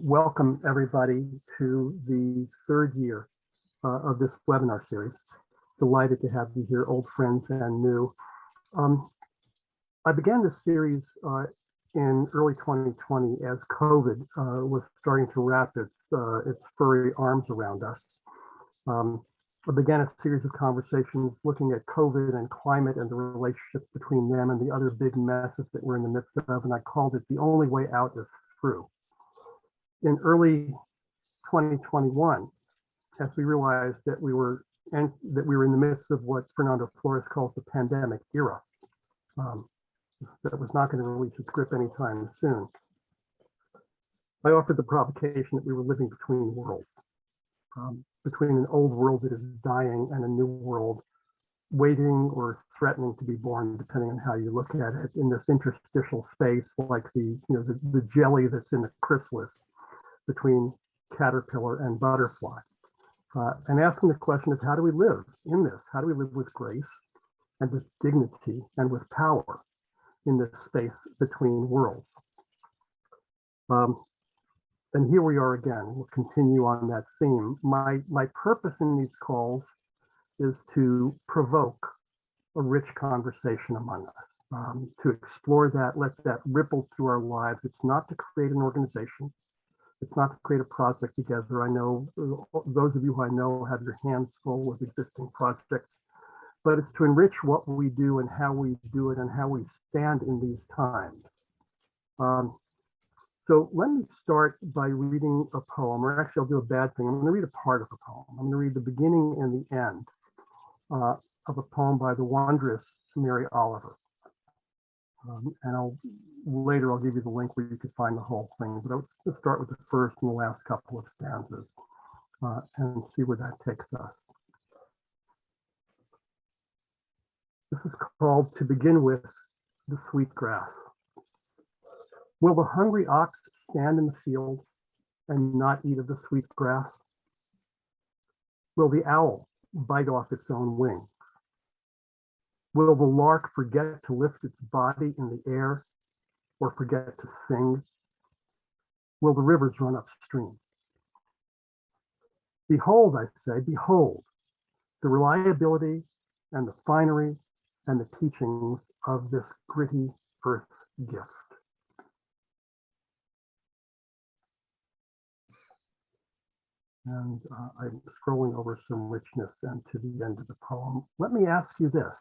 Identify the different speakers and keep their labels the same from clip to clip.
Speaker 1: welcome everybody to the third year of this webinar series. Delighted to have you here, old friends and new. I began this series in early 2020 as COVID was starting to wrap its furry arms around us. I began a series of conversations looking at COVID and climate and the relationships between them and the other big messes that we're in the midst of, and I called it The Only Way Out is Through. In early 2021, as we realized that we were in the midst of what Fernando Flores calls the pandemic era, that was not going to release its grip anytime soon, I offered the provocation that we were living between worlds, between an old world that is dying and a new world waiting or threatening to be born, depending on how you look at it, in this interstitial space, like the jelly that's in the chrysalis between caterpillar and butterfly. And asking the question is, how do we live in this? How do we live with grace and with dignity and with power in this space between worlds? And here we are again. We'll continue on that theme. My purpose in these calls is to provoke a rich conversation among us, to explore that, let that ripple through our lives. It's not to create an organization. It's not to create a project together. I know those of you who I know have your hands full with existing projects, but it's to enrich what we do and how we do it and how we stand in these times. So let me start by reading a poem, or actually I'll do a bad thing. I'm going to read a part of a poem. I'm going to read the beginning and the end of a poem by the wondrous Mary Oliver. And later I'll give you the link where you can find the whole thing, but I'll start with the first and the last couple of stanzas and see where that takes us. This is called, To Begin With, the Sweet Grass. Will the hungry ox stand in the field and not eat of the sweet grass? Will the owl bite off its own wings? Will the lark forget to lift its body in the air or forget to sing? Will the rivers run upstream? Behold, I say, behold, the reliability and the finery and the teachings of this gritty earth gift. And I'm scrolling over some richness and to the end of the poem. Let me ask you this.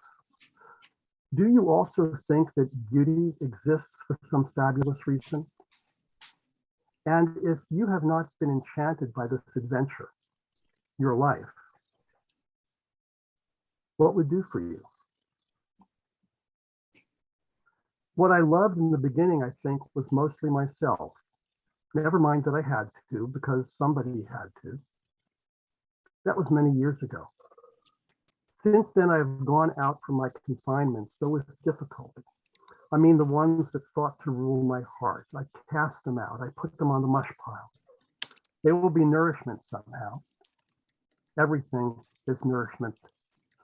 Speaker 1: Do you also think that beauty exists for some fabulous reason? And if you have not been enchanted by this adventure, your life, what would do for you? What I loved in the beginning, I think, was mostly myself. Never mind that I had to, because somebody had to. That was many years ago. Since then, I've gone out from my confinement, so with difficulty. I mean, the ones that sought to rule my heart. I cast them out. I put them on the mush pile. They will be nourishment somehow. Everything is nourishment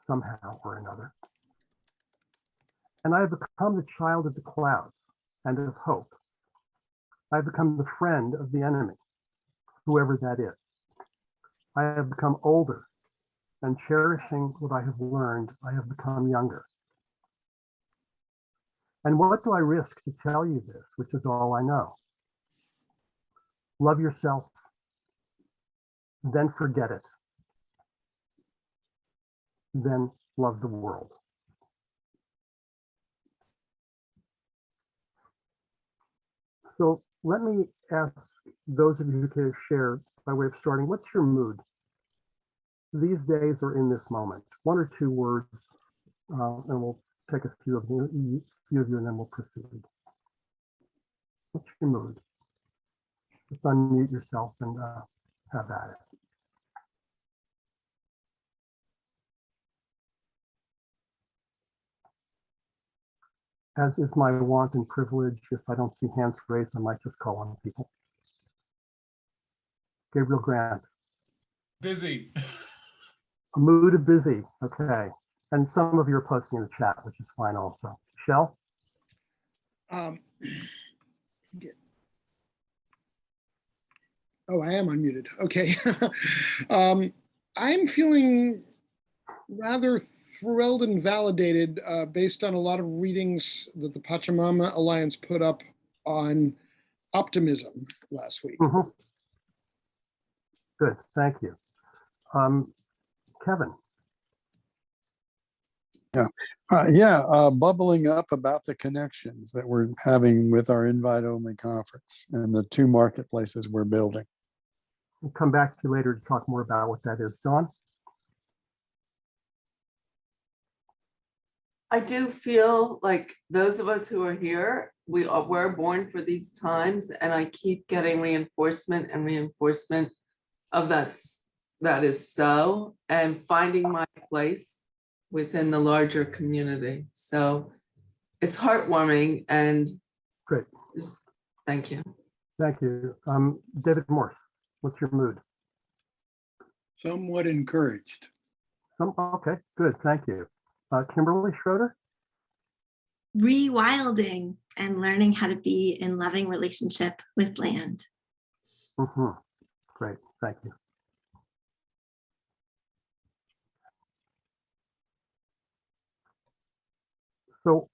Speaker 1: somehow or another. And I have become the child of the clouds and of hope. I've become the friend of the enemy, whoever that is. I have become older, and cherishing what I have learned, I have become younger. And what do I risk to tell you this, which is all I know? Love yourself, then forget it, then love the world. So let me ask those of you who can share, by way of starting, what's your mood these days or in this moment? One or two words, and we'll take a few of you, and then we'll proceed. What's your mood? Just unmute yourself and have at it. As is my wont and privilege, if I don't see hands raised, I might just call on people. Gabriel Grant.
Speaker 2: Busy.
Speaker 1: A mood of busy, okay. And some of you are posting in the chat, which is fine also. Shell?
Speaker 3: Oh, I am unmuted. Okay. I'm feeling rather thrilled and validated based on a lot of readings that the Pachamama Alliance put up on optimism last week.
Speaker 1: Mhm. Good, thank you. Kevin.
Speaker 4: Bubbling up about the connections that we're having with our invite-only conference and the two marketplaces we're building.
Speaker 1: We'll come back to you later to talk more about what that is. Dawn?
Speaker 5: I do feel like those of us who are here, we're born for these times, and I keep getting reinforcement and reinforcement of that is so, and finding my place within the larger community. So it's heartwarming, and
Speaker 1: Great.
Speaker 5: just thank you.
Speaker 1: Thank you. David Morse, what's your mood?
Speaker 3: Somewhat encouraged.
Speaker 1: Okay, good, thank you. Kimberly Schroeder?
Speaker 6: Rewilding and learning how to be in loving relationship with land.
Speaker 1: Great, thank you. So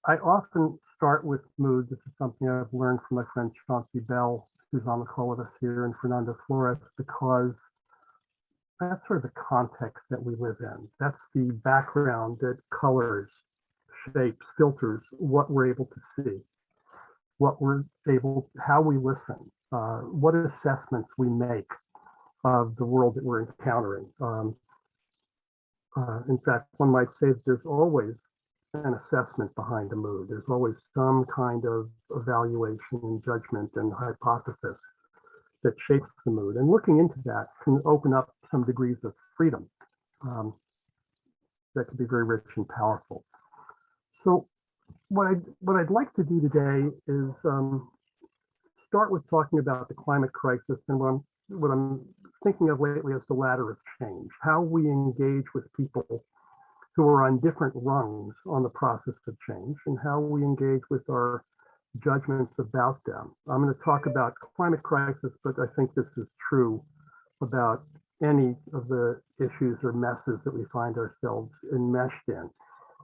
Speaker 1: I often start with mood. This is something I've learned from my friend Chauncey Bell, who's on the call with us here, and Fernando Flores, because that's sort of the context that we live in. That's the background that colors, shapes, filters what we're able to see, how we listen, what assessments we make of the world that we're encountering. In fact, one might say that there's always an assessment behind the mood. There's always some kind of evaluation and judgment and hypothesis that shapes the mood. And looking into that can open up some degrees of freedom that can be very rich and powerful. So what I'd like to do today is start with talking about the climate crisis and what I'm thinking of lately as the ladder of change, how we engage with people who are on different rungs on the process of change, and how we engage with our judgments about them. I'm going to talk about climate crisis, but I think this is true about any of the issues or messes that we find ourselves enmeshed in.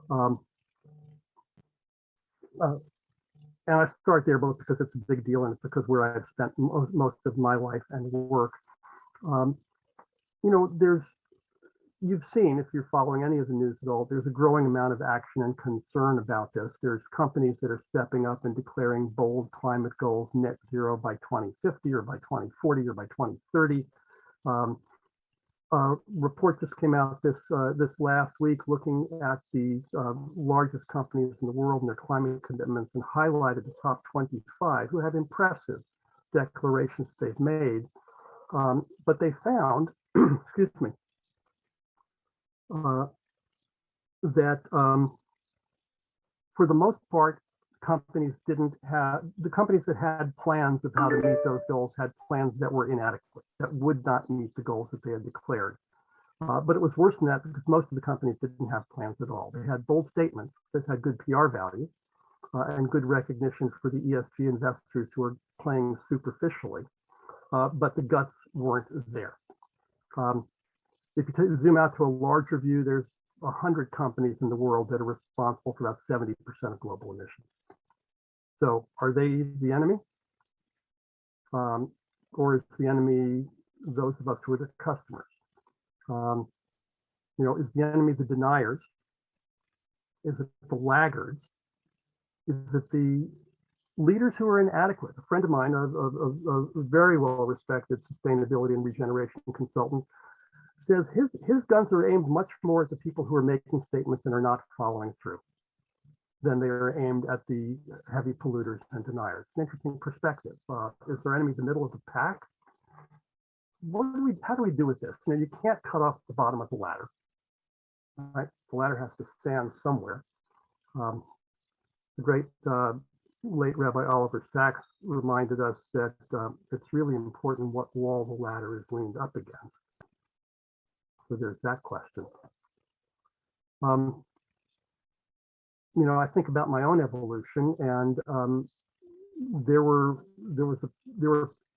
Speaker 1: And I start there both because it's a big deal and it's because where I've spent most of my life and work. You've seen, if you're following any of the news at all, there's a growing amount of action and concern about this. There's companies that are stepping up and declaring bold climate goals, net zero by 2050 or by 2040 or by 2030. A report just came out this last week looking at the largest companies in the world and their climate commitments, and highlighted the top 25 who have impressive declarations they've made. But they found, excuse me, that for the most part, companies that had plans of how to meet those goals had plans that were inadequate, that would not meet the goals that they had declared. But it was worse than that, because most of the companies didn't have plans at all. They had bold statements that had good PR value and good recognition for the ESG investors who are playing superficially, but the guts weren't there. If you zoom out to a larger view, there's 100 companies in the world that are responsible for about 70% of global emissions. So are they the enemy? Or is the enemy those of us who are the customers? Is the enemy the deniers? Is it the laggards? Is it the leaders who are inadequate? A friend of mine, a very well-respected sustainability and regeneration consultant, says his guns are aimed much more at the people who are making statements and are not following through than they are aimed at the heavy polluters and deniers. An interesting perspective. Is their enemy the middle of the pack? How do we do with this? You can't cut off the bottom of the ladder, right? The ladder has to stand somewhere. The great late Rabbi Oliver Sacks reminded us that it's really important what wall the ladder is leaned up against. So there's that question. I think about my own evolution, and there were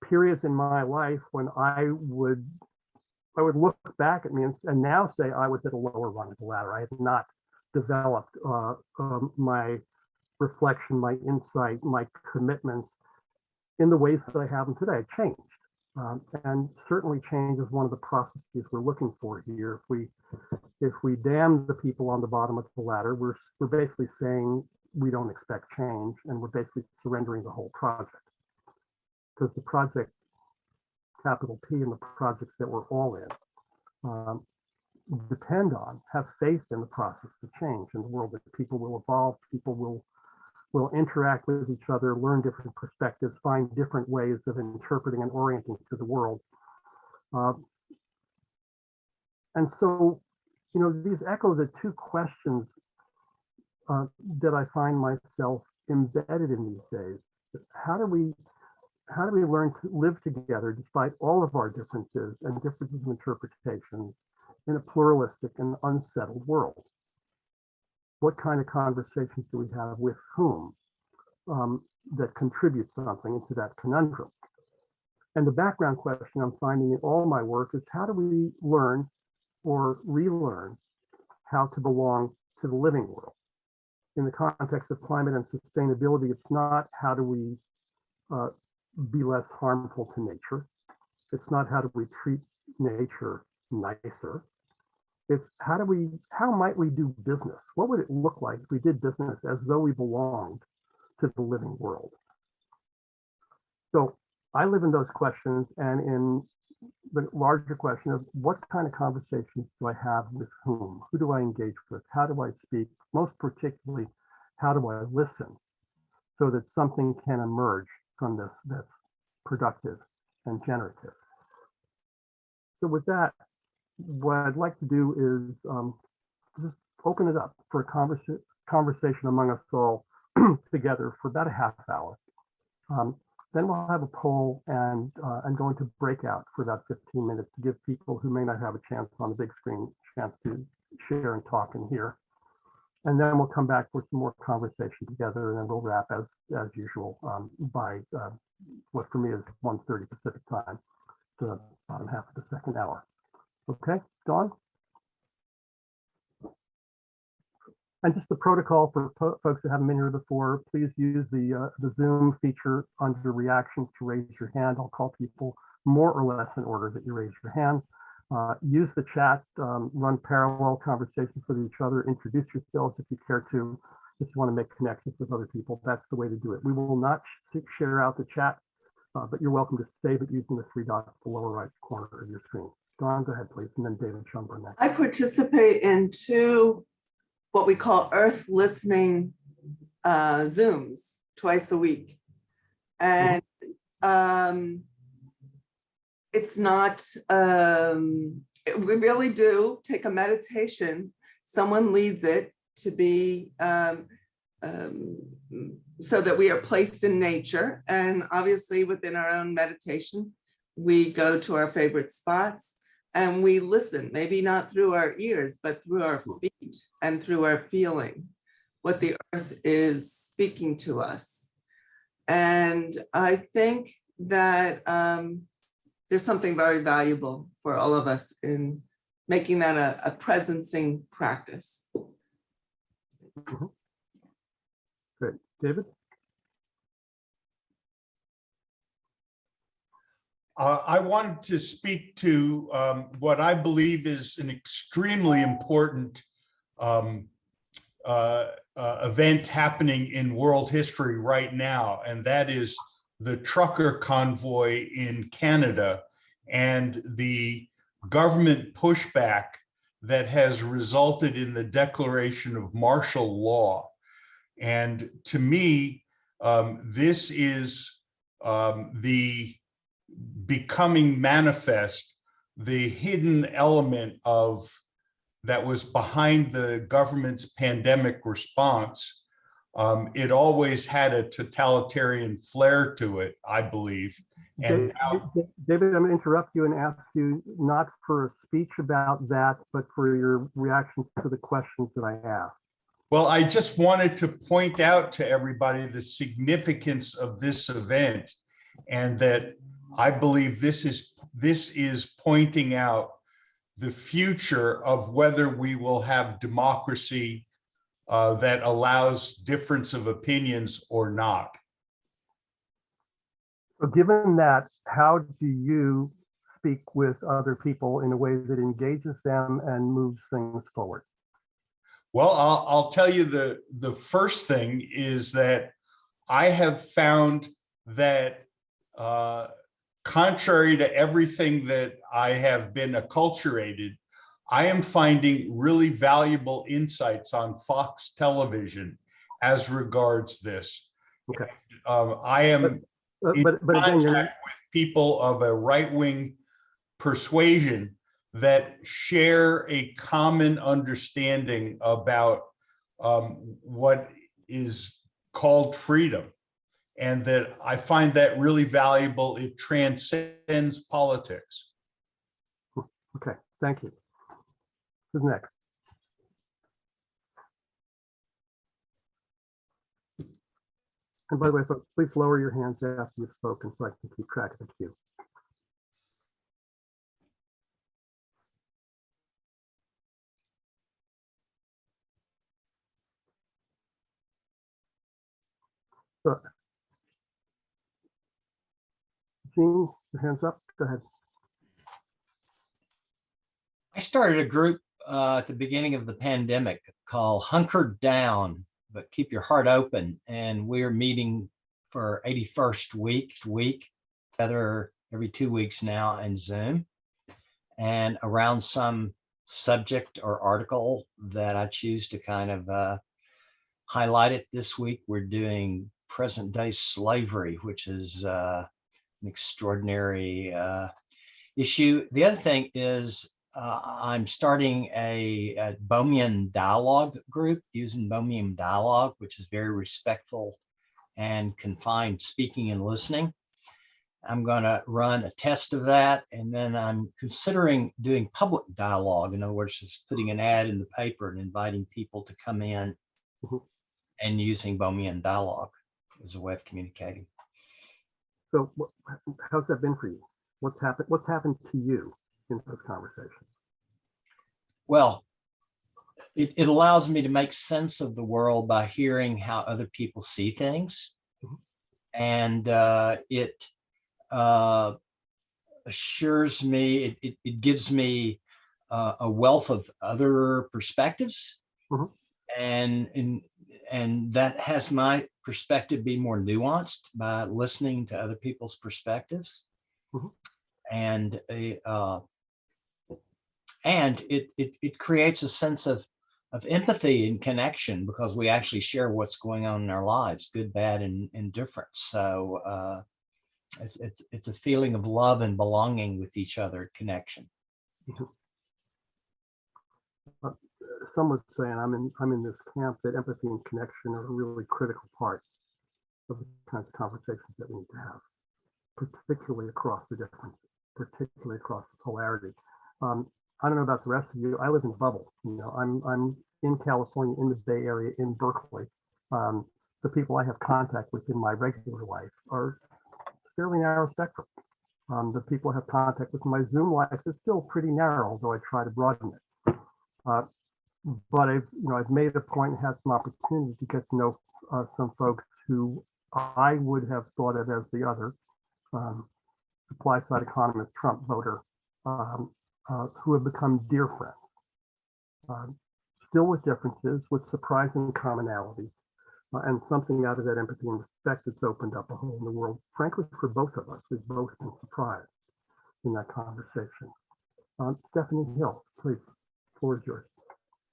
Speaker 1: periods in my life when I would look back at me and now say I was at a lower rung of the ladder. I had not developed my reflection, my insight, my commitments in the ways that I have them today. It changed. And certainly change is one of the processes we're looking for here. If we damn the people on the bottom of the ladder, we're basically saying we don't expect change, and we're basically surrendering the whole project. Because the project, capital P, and the projects that we're all in depend on, have faith in the process of change in the world, that people will evolve, people will interact with each other, learn different perspectives, find different ways of interpreting and orienting to the world. And so, you know, these echo the two questions that I find myself embedded in these days. How do we learn to live together despite all of our differences and differences of interpretations in a pluralistic and unsettled world? What kind of conversations do we have with whom that contributes something into that conundrum? And the background question I'm finding in all my work is, how do we learn or relearn how to belong to the living world? In the context of climate and sustainability, it's not how do we be less harmful to nature. It's not how do we treat nature nicer. It's how might we do business? What would it look like if we did business as though we belonged to the living world? So I live in those questions, and in the larger question of what kind of conversations do I have with whom? Who do I engage with? How do I speak? Most particularly, how do I listen so that something can emerge from this that's productive and generative? So with that, what I'd like to do is just open it up for a conversation among us all together for about a half hour. Then we'll have a poll and go into breakout for about 15 minutes to give people who may not have a chance on the big screen a chance to share and talk and hear. And then we'll come back for some more conversation together, and then we'll wrap as usual by what for me is 1:30 Pacific time, the bottom half of the second hour. Okay, Dawn? And just the protocol for folks that haven't been here before, please use the Zoom feature under reactions to raise your hand. I'll call people more or less in order that you raise your hand. Use the chat, run parallel conversations with each other, introduce yourselves if you care to, if you want to make connections with other people. That's the way to do it. We will not share out the chat, but you're welcome to save it using the three dots in the lower right corner of your screen. Dawn, go ahead, please, and then David Schumber next.
Speaker 5: I participate in two what we call Earth listening Zooms twice a week. And it's not, we really do take a meditation. Someone leads it to be so that we are placed in nature. And obviously within our own meditation, we go to our favorite spots and we listen, maybe not through our ears, but through our feet and through our feeling, what the earth is speaking to us. And I think that there's something very valuable for all of us in making that a presencing practice.
Speaker 1: Good. David?
Speaker 2: I wanted to speak to what I believe is an extremely important event happening in world history right now, and that is the trucker convoy in Canada and the government pushback that has resulted in the declaration of martial law. And to me, this is the becoming manifest, the hidden element of that was behind the government's pandemic response. It always had a totalitarian flair to it, I believe. And
Speaker 1: David, I'm going to interrupt you and ask you not for a speech about that, but for your reactions to the questions that I asked.
Speaker 2: Well, I just wanted to point out to everybody the significance of this event, and that I believe this is pointing out the future of whether we will have democracy that allows difference of opinions or not.
Speaker 1: So given that, how do you speak with other people in a way that engages them and moves things forward?
Speaker 2: Well, I'll tell you the first thing is that I have found that contrary to everything that I have been acculturated, I am finding really valuable insights on Fox television as regards this.
Speaker 1: Okay.
Speaker 2: I am in
Speaker 1: But again,
Speaker 2: contact with people of a right-wing persuasion that share a common understanding about what is called freedom. And that I find that really valuable. It transcends politics.
Speaker 1: okay, thank you. Who's next? And by the way, folks, please lower your hands after you've spoken so I can keep track of the queue. So, Jean, your hands up. Go ahead.
Speaker 7: I started a group at the beginning of the pandemic called Hunkered Down, but Keep Your Heart Open. And we're meeting for 81st week, together every 2 weeks now in Zoom. And around some subject or article that I choose to kind of highlight it this week, we're doing present day slavery, which is an extraordinary issue. The other thing is I'm starting a Bohemian dialogue group using Bohemian dialogue, which is very respectful and confined speaking and listening. I'm going to run a test of that, and then I'm considering doing public dialogue. In other words, just putting an ad in the paper and inviting people to come in and using Bohemian dialogue as a way of communicating.
Speaker 1: So how's that been for you? What's happened to you in those conversations?
Speaker 7: Well, it allows me to make sense of the world by hearing how other people see things. And it assures me, it gives me a wealth of other perspectives. And that has my perspective be more nuanced by listening to other people's perspectives. And it creates a sense of empathy and connection because we actually share what's going on in our lives, good, bad, and indifferent. So it's a feeling of love and belonging with each other, connection.
Speaker 1: Some would say, and I'm in this camp, that empathy and connection are a really critical part of the kinds of conversations that we need to have, particularly across the differences, particularly across the polarity. I don't know about the rest of you. I live in a bubble. You know, I'm in California, in the Bay Area, in Berkeley. The people I have contact with in my regular life are fairly narrow spectrum. The people I have contact with in my Zoom life is still pretty narrow, although I try to broaden it. But I've made a point and had some opportunity to get to know some folks who I would have thought of as the other supply side economist, Trump voter, who have become dear friends, still with differences, with surprising commonalities, and something out of that empathy and respect that's opened up a hole in the world. Frankly, for both of us, we've both been surprised in that conversation. Stephanie Hill, please, the floor is yours.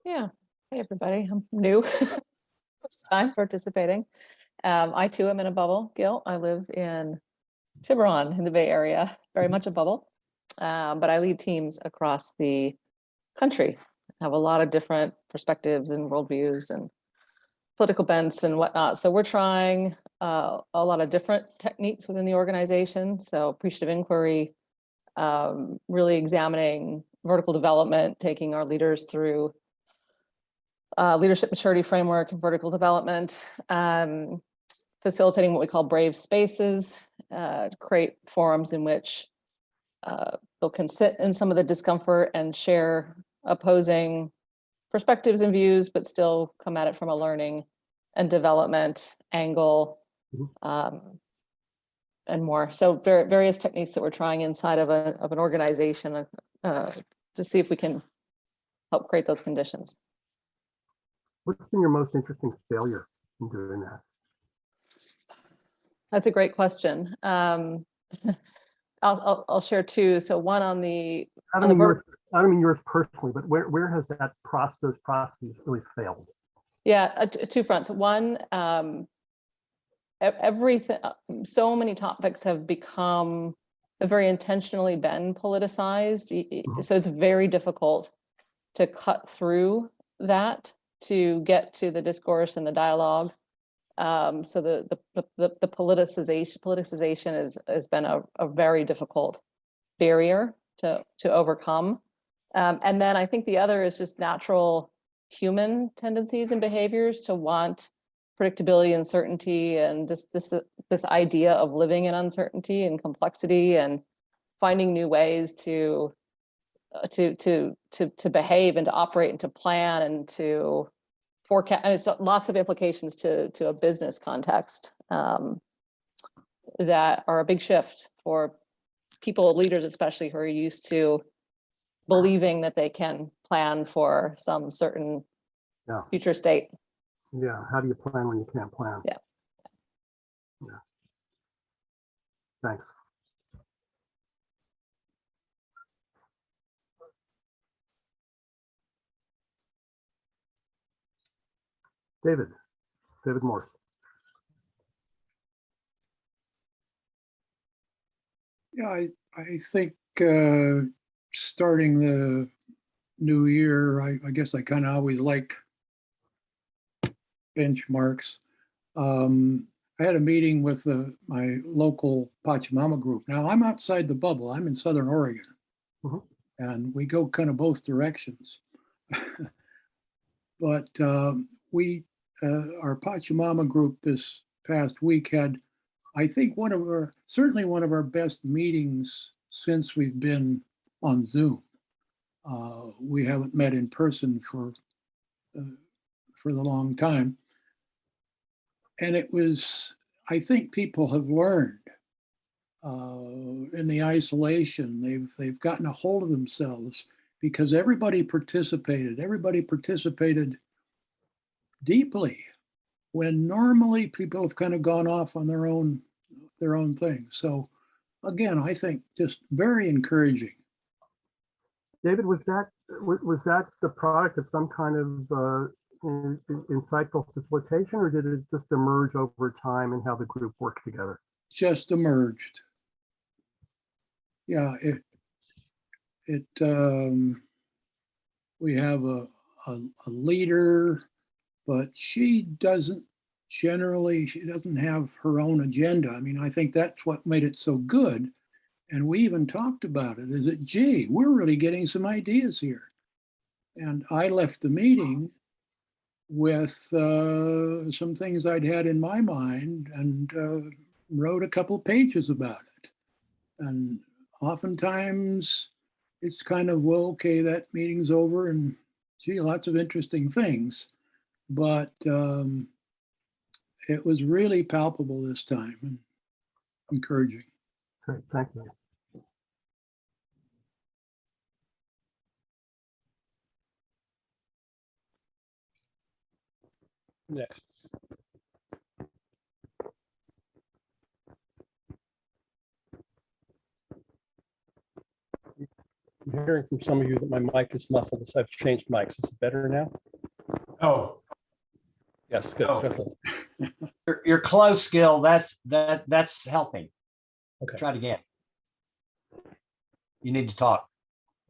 Speaker 8: Yeah. Hey, everybody. I'm new. First time participating. I too am in a bubble, Gil. I live in Tiburon in the Bay Area, very much a bubble. But I lead teams across the country. I have a lot of different perspectives and worldviews and political bents and whatnot. So we're trying a lot of different techniques within the organization. So appreciative inquiry, really examining vertical development, taking our leaders through leadership maturity framework and vertical development, facilitating what we call brave spaces, create forums in which people can sit in some of the discomfort and share opposing perspectives and views, but still come at it from a learning and development angle, and more. So various techniques that we're trying inside of an organization to see if we can help create those conditions.
Speaker 1: What's been your most interesting failure in doing that?
Speaker 8: That's a great question. I'll share two. So one on the
Speaker 1: I don't mean yours personally, but where has those processes really failed?
Speaker 8: Yeah, two fronts. One, everything, so many topics have very intentionally been politicized. So it's very difficult to cut through that to get to the discourse and the dialogue. So the politicization has been a very difficult barrier to overcome. And then I think the other is just natural human tendencies and behaviors to want predictability and certainty, and just this idea of living in uncertainty and complexity and finding new ways to behave and to operate and to plan and to forecast. And it's lots of implications to a business context that are a big shift for people, leaders especially, who are used to believing that they can plan for some certain future state.
Speaker 1: Yeah, how do you plan when you can't plan?
Speaker 8: Yeah.
Speaker 1: Thanks. David Morse.
Speaker 9: Yeah, I think starting the new year, I guess I kind of always like benchmarks. I had a meeting with my local Pachamama group. Now I'm outside the bubble. I'm in Southern Oregon, and we go kind of both directions. But our Pachamama group this past week had, I think, certainly one of our best meetings since we've been on Zoom. We haven't met in person for the long time. And it was, I think people have learned in the isolation, they've gotten a hold of themselves because everybody participated deeply when normally people have kind of gone off on their own thing. So again, I think just very encouraging.
Speaker 1: David, was that the product of some kind of insightful facilitation, or did it just emerge over time and how the group worked together?
Speaker 9: Just emerged. Yeah, we have a leader, but she doesn't have her own agenda. I mean, I think that's what made it so good. And we even talked about it, is that, gee, we're really getting some ideas here. And I left the meeting with some things I'd had in my mind and wrote a couple pages about it. And oftentimes it's kind of, well, okay, that meeting's over and gee, lots of interesting things. But it was really palpable this time and encouraging.
Speaker 1: Great, thank you.
Speaker 10: Next. I'm hearing from some of you that my mic is muffled, so I've changed mics. Is it better now?
Speaker 2: Oh,
Speaker 10: Yes, good.
Speaker 2: No.
Speaker 10: Okay.
Speaker 7: You're close, Gil. That's helping.
Speaker 10: Okay.
Speaker 7: Try it again. You need to talk.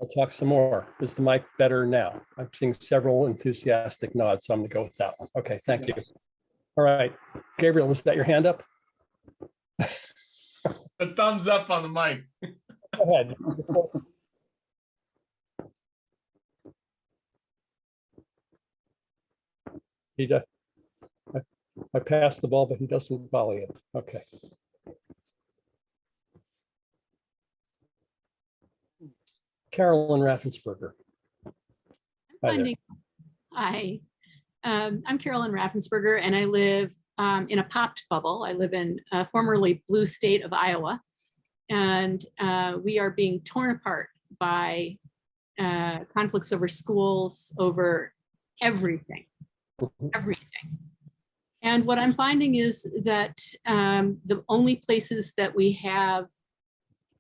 Speaker 10: I'll talk some more. Is the mic better now? I'm seeing several enthusiastic nods, so I'm going to go with that one. Okay, thank you. All right. Gabriel, was that your hand up?
Speaker 11: A thumbs up on the mic.
Speaker 10: Go ahead. I passed the ball, but he doesn't volley it. Okay. Carolyn Raffensberger. Hi there.
Speaker 12: Finding, hi, I'm Carolyn Raffensberger, and I live in a popped bubble. I live in a formerly blue state of Iowa, and we are being torn apart by conflicts over schools, over everything, everything. And what I'm finding is that the only places that we have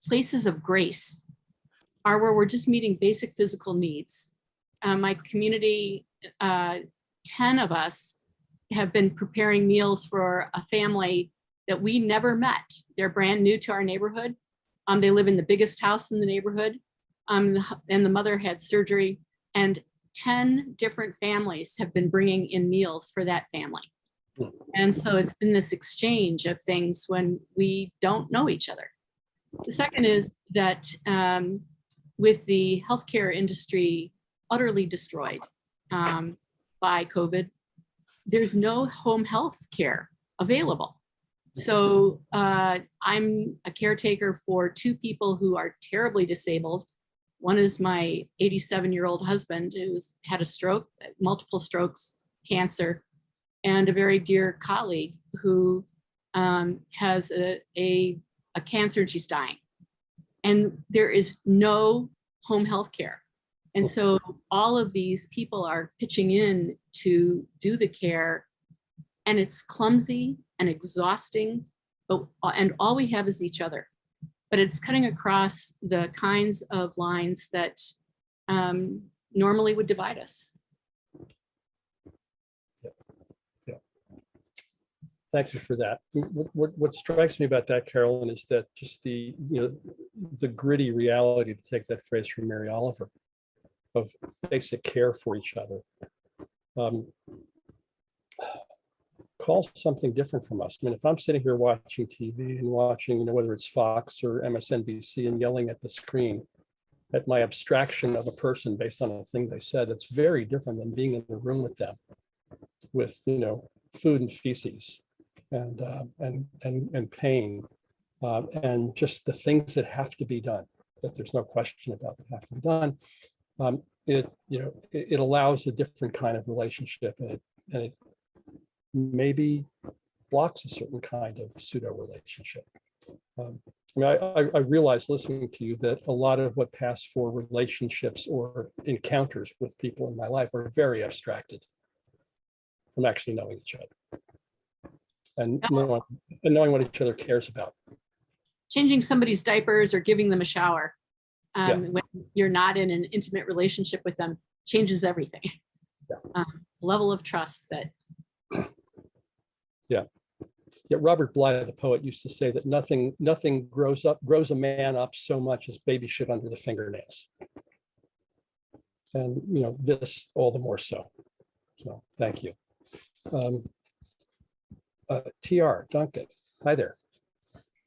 Speaker 12: places of grace are where we're just meeting basic physical needs. My community, 10 of us have been preparing meals for a family that we never met. They're brand new to our neighborhood. They live in the biggest house in the neighborhood. And the mother had surgery, and 10 different families have been bringing in meals for that family. And so it's been this exchange of things when we don't know each other. The second is that with the healthcare industry utterly destroyed by COVID, there's no home health care available. So I'm a caretaker for 2 people who are terribly disabled. One is my 87-year-old husband who's had a stroke, multiple strokes, cancer, and a very dear colleague who has a cancer and she's dying. And there is no home health care. And so all of these people are pitching in to do the care, and it's clumsy and exhausting, and all we have is each other. But it's cutting across the kinds of lines that normally would divide us.
Speaker 10: Thank you for that. What strikes me about that, Carolyn, is that just the gritty reality, to take that phrase from Mary Oliver, of basic care for each other, calls something different from us. I mean, if I'm sitting here watching TV and watching, whether it's Fox or MSNBC, and yelling at the screen at my abstraction of a person based on a thing they said, that's very different than being in the room with them, with food and feces and pain and just the things that have to be done, that there's no question about, that have to be done. It allows a different kind of relationship, and it maybe blocks a certain kind of pseudo relationship. I realize listening to you that a lot of what passed for relationships or encounters with people in my life are very abstracted from actually knowing each other and knowing what each other cares about.
Speaker 12: Changing somebody's diapers or giving them a shower when you're not in an intimate relationship with them changes everything. Level of trust that.
Speaker 10: Yeah, Robert Bly, the poet, used to say that nothing grows a man up so much as baby shit under the fingernails. And this all the more so. So thank you. TR Duncan, hi there.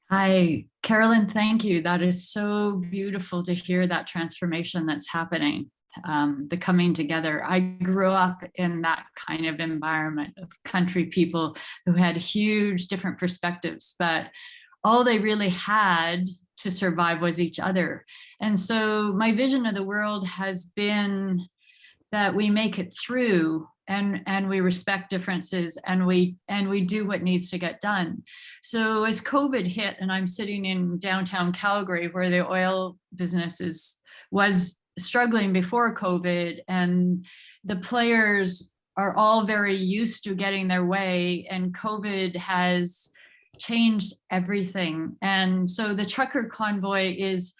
Speaker 13: Hi, Carolyn, thank you. That is so beautiful to hear that transformation that's happening, the coming together. I grew up in that kind of environment of country people who had huge different perspectives, but all they really had to survive was each other. And so my vision of the world has been that we make it through and we respect differences and we do what needs to get done. So as COVID hit, and I'm sitting in downtown Calgary where the oil business was struggling before COVID, and the players are all very used to getting their way, and COVID has changed everything. And so the trucker convoy is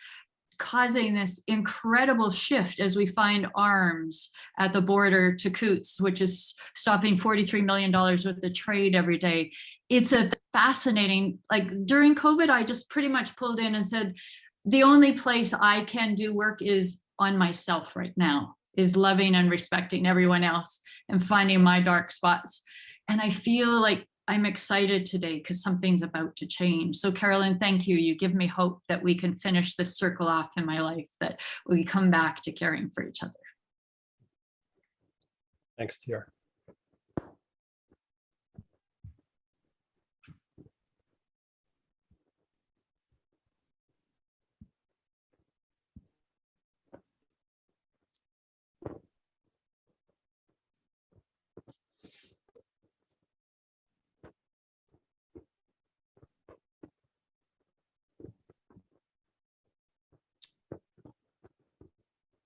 Speaker 13: causing this incredible shift as we find arms at the border to Coutts, which is stopping $43 million worth of trade every day. It's a fascinating, during COVID, I just pretty much pulled in and said, the only place I can do work is on myself right now, is loving and respecting everyone else and finding my dark spots. And I feel like I'm excited today because something's about to change. So Carolyn, thank you. You give me hope that we can finish this circle off in my life, that we come back to caring for each other.
Speaker 10: Thanks, TR.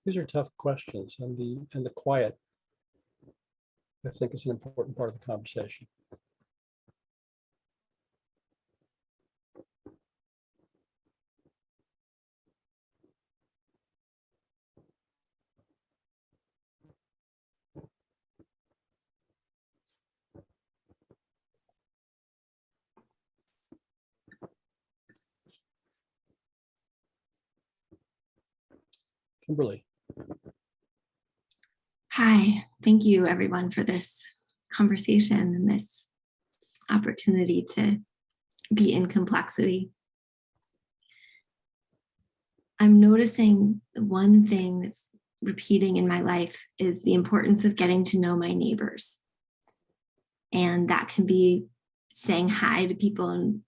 Speaker 10: these are tough questions, and the quiet, I think, is an important part of the conversation. Kimberly.
Speaker 6: Hi, thank you everyone for this conversation and this opportunity to be in complexity. I'm noticing the one thing that's repeating in my life is the importance of getting to know my neighbors. And that can be saying hi to people and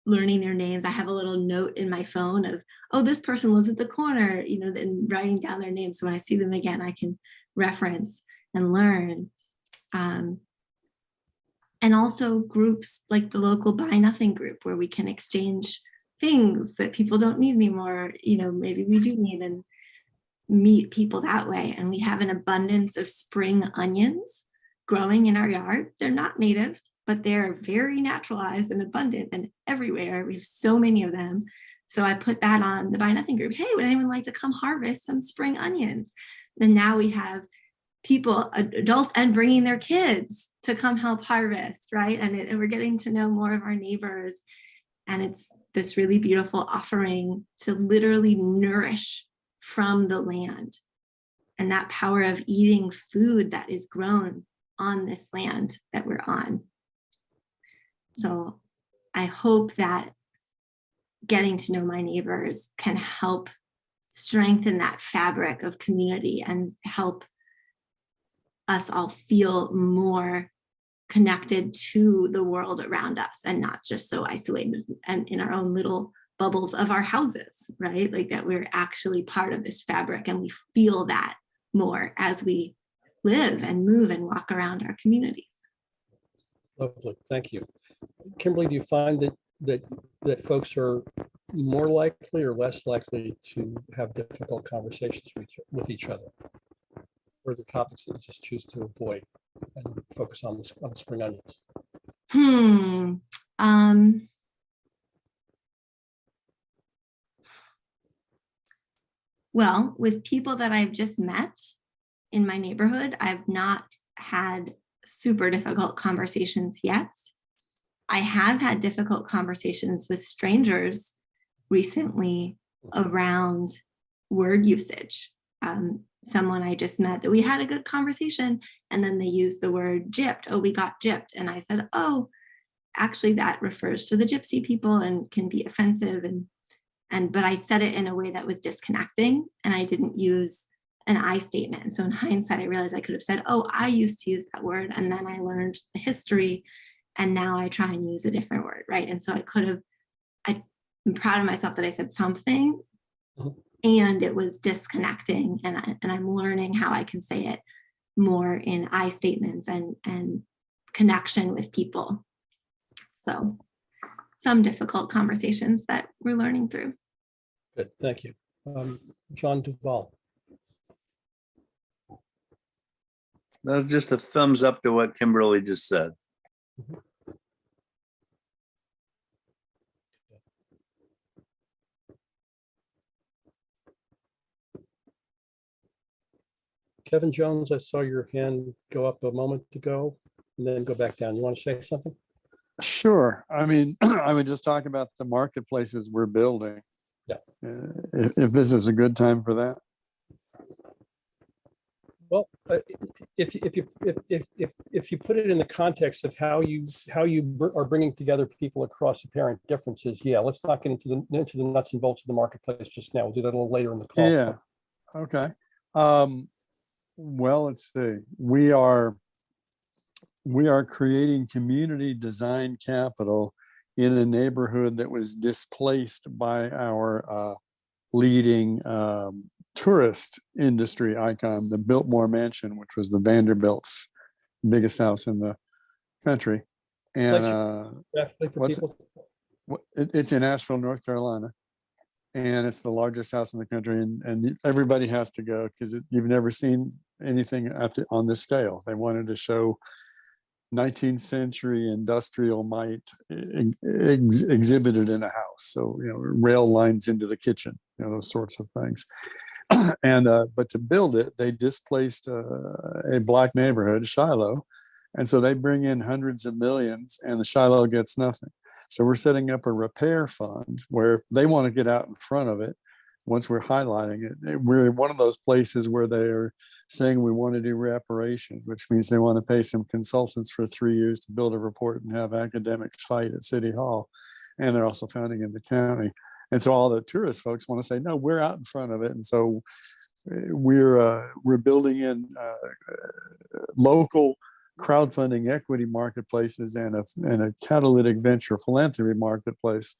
Speaker 6: learning their names. I have a little note in my phone of, oh, this person lives at the corner, you know, and writing down their names. So when I see them again, I can reference and learn. And also groups like the local Buy Nothing group, where we can exchange things that people don't need anymore, you know, maybe we do need, and meet people that way. And we have an abundance of spring onions growing in our yard. They're not native, but they're very naturalized and abundant and everywhere. We have so many of them. So I put that on the Buy Nothing group. Hey, would anyone like to come harvest some spring onions? And now we have people, adults, and bringing their kids to come help harvest, right? And we're getting to know more of our neighbors. And it's this really beautiful offering to literally nourish from the land. And that power of eating food that is grown on this land that we're on. So I hope that getting to know my neighbors can help strengthen that fabric of community and help us all feel more connected to the world around us and not just so isolated and in our own little bubbles of our houses, right? Like that we're actually part of this fabric, and we feel that more as we live and move and walk around our communities.
Speaker 10: Lovely, thank you. Kimberly, do you find that folks are more likely or less likely to have difficult conversations with each other? Or the topics that you just choose to avoid and focus on the spring onions?
Speaker 6: Well, with people that I've just met in my neighborhood, I've not had super difficult conversations yet. I have had difficult conversations with strangers recently around word usage. Someone I just met that we had a good conversation, and then they used the word gypped. Oh, we got gypped. And I said, oh, actually that refers to the gypsy people and can be offensive. But I said it in a way that was disconnecting, and I didn't use an I statement. And so in hindsight, I realized I could have said, oh, I used to use that word. And then I learned the history, and now I try and use a different word, right? And so I'm proud of myself that I said something, and it was disconnecting, and I'm learning how I can say it more in I statements and connection with people. So some difficult conversations that we're learning through.
Speaker 10: Good, thank you. John Duvall.
Speaker 14: That's just a thumbs up to what Kimberly just said.
Speaker 10: Kevin Jones, I saw your hand go up a moment ago and then go back down. You want to say something?
Speaker 4: Sure. I mean, I would just talk about the marketplaces we're building.
Speaker 10: Yeah.
Speaker 4: If this is a good time for that.
Speaker 10: Well, if you put it in the context of how you are bringing together people across apparent differences, yeah, let's not get into the nuts and bolts of the marketplace just now. We'll do that a little later in the call.
Speaker 4: Yeah. Okay. Well, let's see. We are creating community design capital in a neighborhood that was displaced by our leading tourist industry icon, the Biltmore Mansion, which was the Vanderbilt's biggest house in the country. And
Speaker 10: it's in
Speaker 4: Asheville, North Carolina. and it's the largest house in the country, and everybody has to go because you've never seen anything on this scale. They wanted to show 19th century industrial might exhibited in a house. So, rail lines into the kitchen, those sorts of things. And but to build it, they displaced a black neighborhood, Shiloh, and so they bring in hundreds of millions, and the Shiloh gets nothing. So we're setting up a repair fund where they want to get out in front of it. Once we're highlighting it, we're one of those places where they are saying we want to do reparations, which means they want to pay some consultants for 3 years to build a report and have academics fight at City Hall. And they're also founding in the county. And so all the tourist folks want to say, no, we're out in front of it. And so we're building in local crowdfunding equity marketplaces and a catalytic venture philanthropy marketplace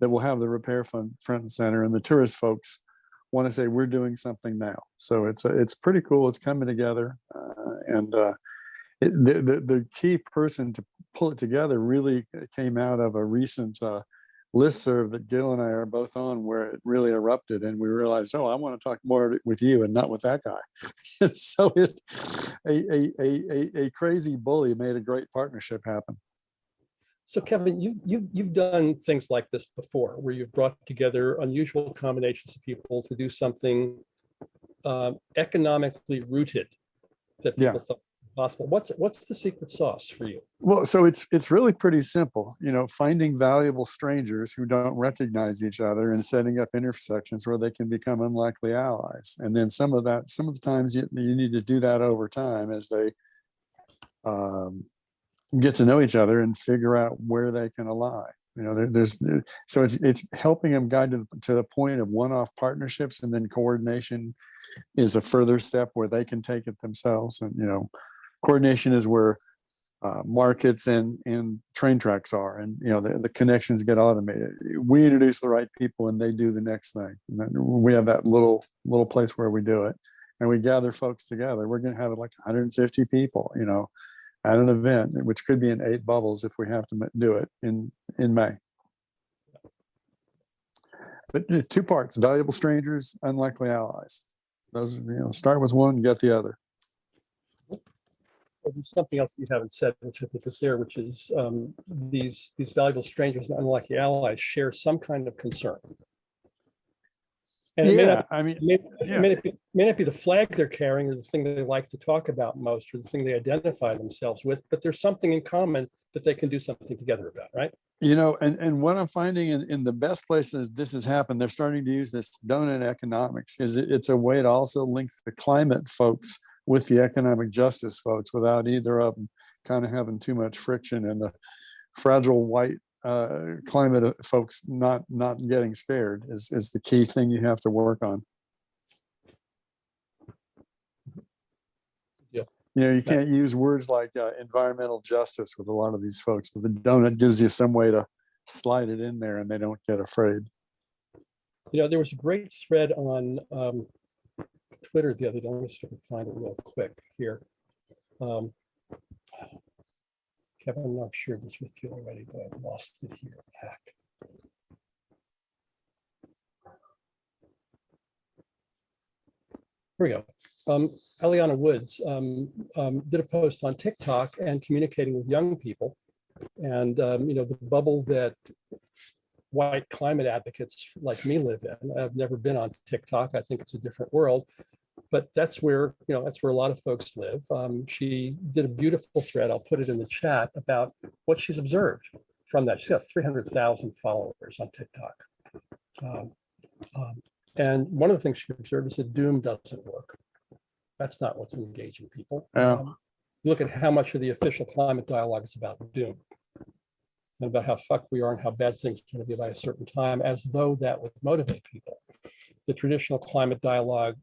Speaker 4: that will have the repair fund front and center. And the tourist folks want to say, we're doing something now. So it's pretty cool. It's coming together. The key person to pull it together really came out of a recent listserv that Gil and I are both on, where it really erupted, and we realized, oh, I want to talk more with you and not with that guy. So a crazy bully made a great partnership happen.
Speaker 10: So Kevin, you've done things like this before, where you've brought together unusual combinations of people to do something economically rooted that people thought possible. What's the secret sauce for you?
Speaker 4: Well, so it's really pretty simple. Finding valuable strangers who don't recognize each other and setting up intersections where they can become unlikely allies. And then some of the times you need to do that over time as they get to know each other and figure out where they can ally. So it's helping them guide to the point of one-off partnerships, and then coordination is a further step where they can take it themselves. And coordination is where markets and train tracks are, and the connections get automated. We introduce the right people, and they do the next thing. And then we have that little place where we do it, and we gather folks together. We're going to have like 150 people, at an event, which could be in 8 bubbles if we have to do it in May. But 2 parts: valuable strangers, unlikely allies. Those, start with one and get the other.
Speaker 10: Well, there's something else you haven't said, which I think is there, which is these valuable strangers and unlikely allies share some kind of concern. And it may not be the flag they're carrying or the thing that they like to talk about most or the thing they identify themselves with, but there's something in common that they can do something together about, right?
Speaker 4: And what I'm finding in the best places this has happened, they're starting to use this donut economics, is it's a way to also link the climate folks with the economic justice folks without either of them kind of having too much friction, and the fragile white climate folks not getting scared is the key thing you have to work on. You can't use words like environmental justice with a lot of these folks, but the donut gives you some way to slide it in there and they don't get afraid.
Speaker 10: There was a great thread on Twitter the other day. Let me see if I can find it real quick here. Kevin, I'm not sure this with you already, but I've lost it here. Heck. Here we go. Eliana Woods did a post on TikTok and communicating with young people, and the bubble that white climate advocates like me live in. I've never been on TikTok. I think it's a different world, but that's where that's where a lot of folks live. She did a beautiful thread. I'll put it in the chat about what she's observed from that. She's got 300,000 followers on TikTok, and one of the things she observed is that doom doesn't work. That's not what's engaging people. Look at how much of the official climate dialogue is about doom and about how fucked we are and how bad things are going to be by a certain time, as though that would motivate people. The traditional climate dialogue,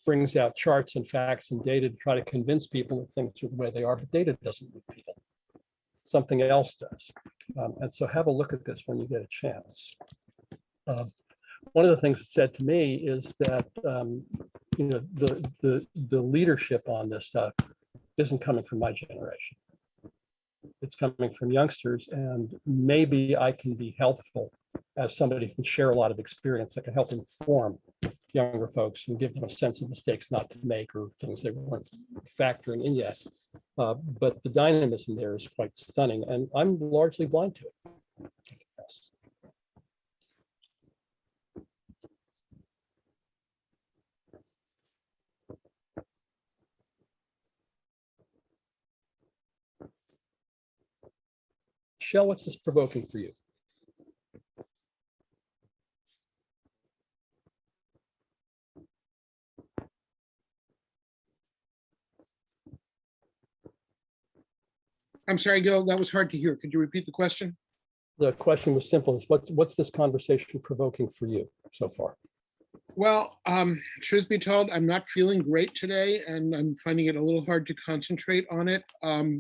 Speaker 10: brings out charts and facts and data to try to convince people that things are the way they are, but data doesn't move people. Something else does. And so have a look at this when you get a chance. One of the things it said to me is that the leadership on this stuff isn't coming from my generation. It's coming from youngsters, and maybe I can be helpful as somebody who can share a lot of experience that can help inform younger folks and give them a sense of mistakes not to make or things they weren't factoring in yet. But the dynamism there is quite stunning, and I'm largely blind to it. I confess. Michelle, what's this provoking for you?
Speaker 3: I'm sorry, Gil, that was hard to hear. Could you repeat the question?
Speaker 10: The question was simple: is what's this conversation provoking for you so far?
Speaker 3: Well, truth be told, I'm not feeling great today, and I'm finding it a little hard to concentrate on it.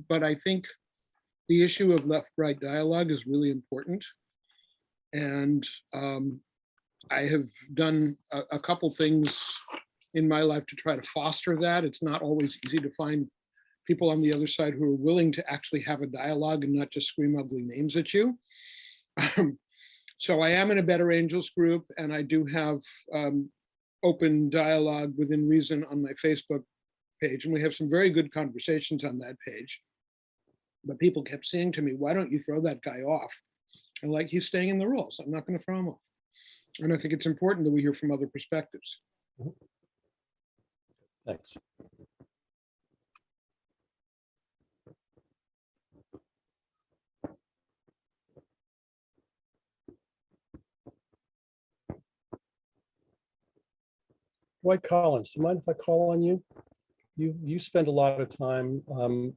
Speaker 3: But I think the issue of left-right dialogue is really important. And I have done a couple things in my life to try to foster that. It's not always easy to find people on the other side who are willing to actually have a dialogue and not just scream ugly names at you. So I am in a Better Angels group, and I do have open dialogue within reason on my Facebook page. And we have some very good conversations on that page. But people kept saying to me, why don't you throw that guy off? And like, he's staying in the rules. I'm not going to throw him off. And I think it's important that we hear from other perspectives.
Speaker 10: Thanks. Dwight Collins, do you mind if I call on you? You spend a lot of time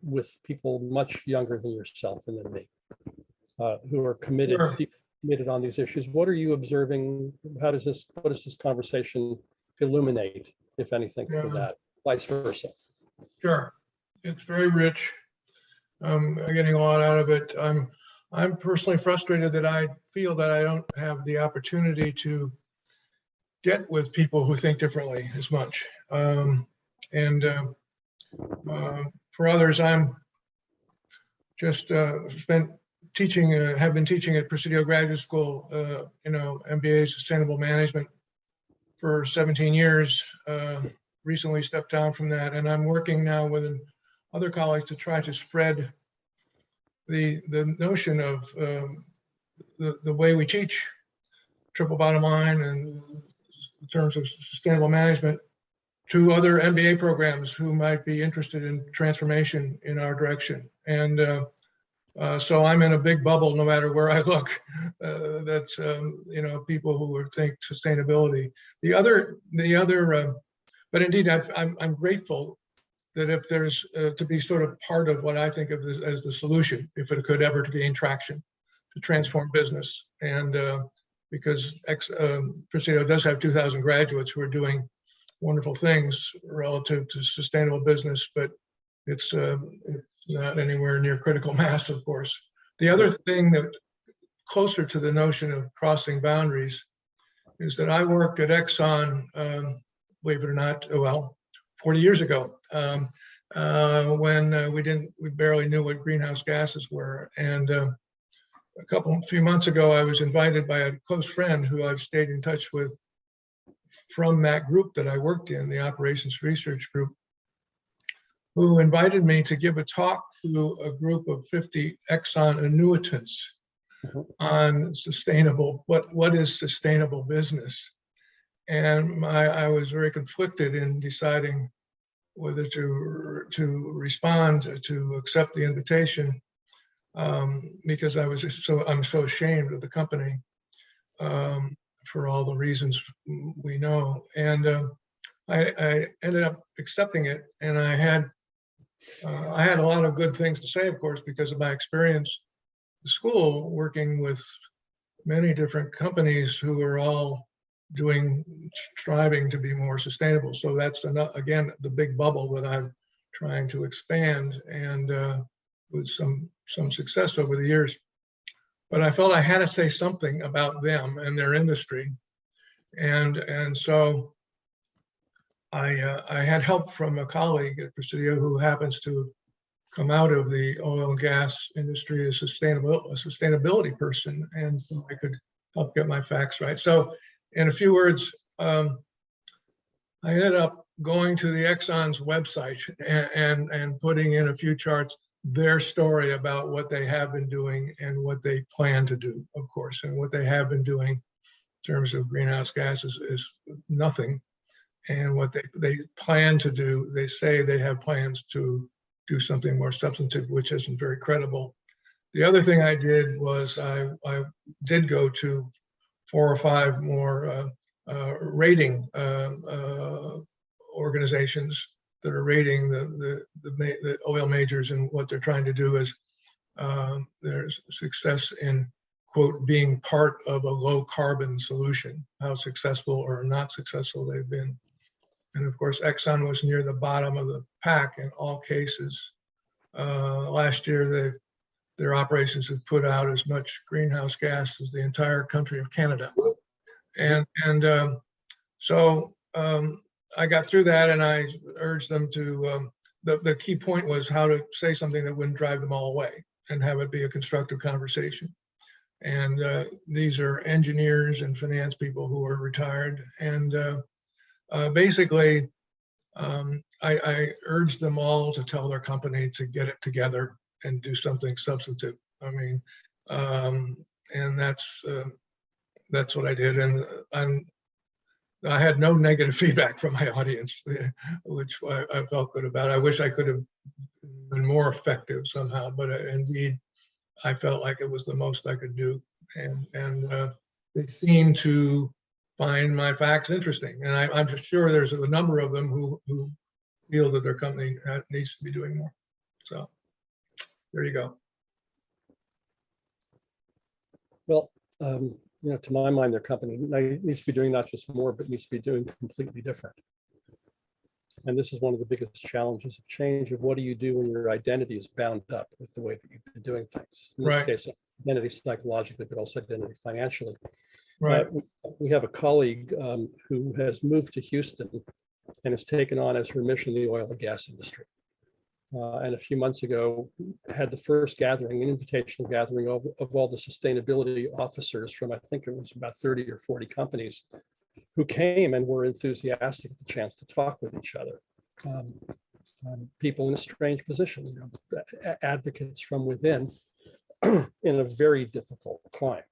Speaker 10: with people much younger than yourself and than me, who are committed,
Speaker 15: Sure.
Speaker 10: committed on these issues. What are you observing? What does this conversation illuminate, if anything, for that? Vice versa.
Speaker 15: Sure, it's very rich. I'm getting a lot out of it. I'm personally frustrated that I feel that I don't have the opportunity to get with people who think differently as much. For others, I'm just spent teaching, have been teaching at Presidio Graduate School, MBA Sustainable Management for 17 years. Recently stepped down from that, and I'm working now with other colleagues to try to spread the notion of the way we teach triple bottom line and in terms of sustainable management to other MBA programs who might be interested in transformation in our direction. And so I'm in a big bubble no matter where I look. That's people who think sustainability. But indeed, I'm grateful that if there's to be sort of part of what I think of as the solution, if it could ever to gain traction, to transform business. And because Presidio does have 2,000 graduates who are doing wonderful things relative to sustainable business, but it's not anywhere near critical mass, of course. The other thing that closer to the notion of crossing boundaries is that I worked at Exxon, believe it or not, 40 years ago, when we barely knew what greenhouse gases were. And a few months ago, I was invited by a close friend who I've stayed in touch with from that group that I worked in, the Operations Research Group, who invited me to give a talk to a group of 50 Exxon annuitants on sustainable, what is sustainable business? And I was very conflicted in deciding whether to respond, to accept the invitation, because I'm so ashamed of the company for all the reasons we know. And I ended up accepting it, and I had a lot of good things to say, of course, because of my experience at school working with many different companies who are all striving to be more sustainable. So that's again the big bubble that I'm trying to expand, and with some success over the years. But I felt I had to say something about them and their industry, and so I had help from a colleague at Presidio who happens to come out of the oil and gas industry as a sustainability person, and so I could help get my facts right. So in a few words, I ended up going to the Exxon's website and putting in a few charts, their story about what they have been doing and what they plan to do, of course, and what they have been doing in terms of greenhouse gases is nothing. And what they plan to do, they say they have plans to do something more substantive, which isn't very credible. The other thing I did was I did go to 4 or 5 more rating organizations that are rating the oil majors, and what they're trying to do is there's success in, quote, being part of a low carbon solution, how successful or not successful they've been. And of course, Exxon was near the bottom of the pack in all cases. Last year, their operations have put out as much greenhouse gas as the entire country of Canada. So I got through that, and I urged them to, the key point was how to say something that wouldn't drive them all away and have it be a constructive conversation. And these are engineers and finance people who are retired. And basically, I urged them all to tell their company to get it together and do something substantive. I mean, and that's what I did. And I had no negative feedback from my audience, which I felt good about. I wish I could have been more effective somehow, but indeed, I felt like it was the most I could do. And they seemed to find my facts interesting. And I'm just sure there's a number of them who feel that their company needs to be doing more. So there you go.
Speaker 10: Well, you know, to my mind, their company needs to be doing not just more, but needs to be doing completely different. And this is one of the biggest challenges of change, of what do you do when your identity is bound up with the way that you've been doing things. In this case, identity psychologically, but also identity financially.
Speaker 15: Right.
Speaker 10: We have a colleague who has moved to Houston and has taken on as her mission the oil and gas industry. And a few months ago, had the first gathering, an invitational gathering of all the sustainability officers from, I think it was about 30 or 40 companies, who came and were enthusiastic at the chance to talk with each other. People in a strange position, you know, advocates from within in a very difficult climate.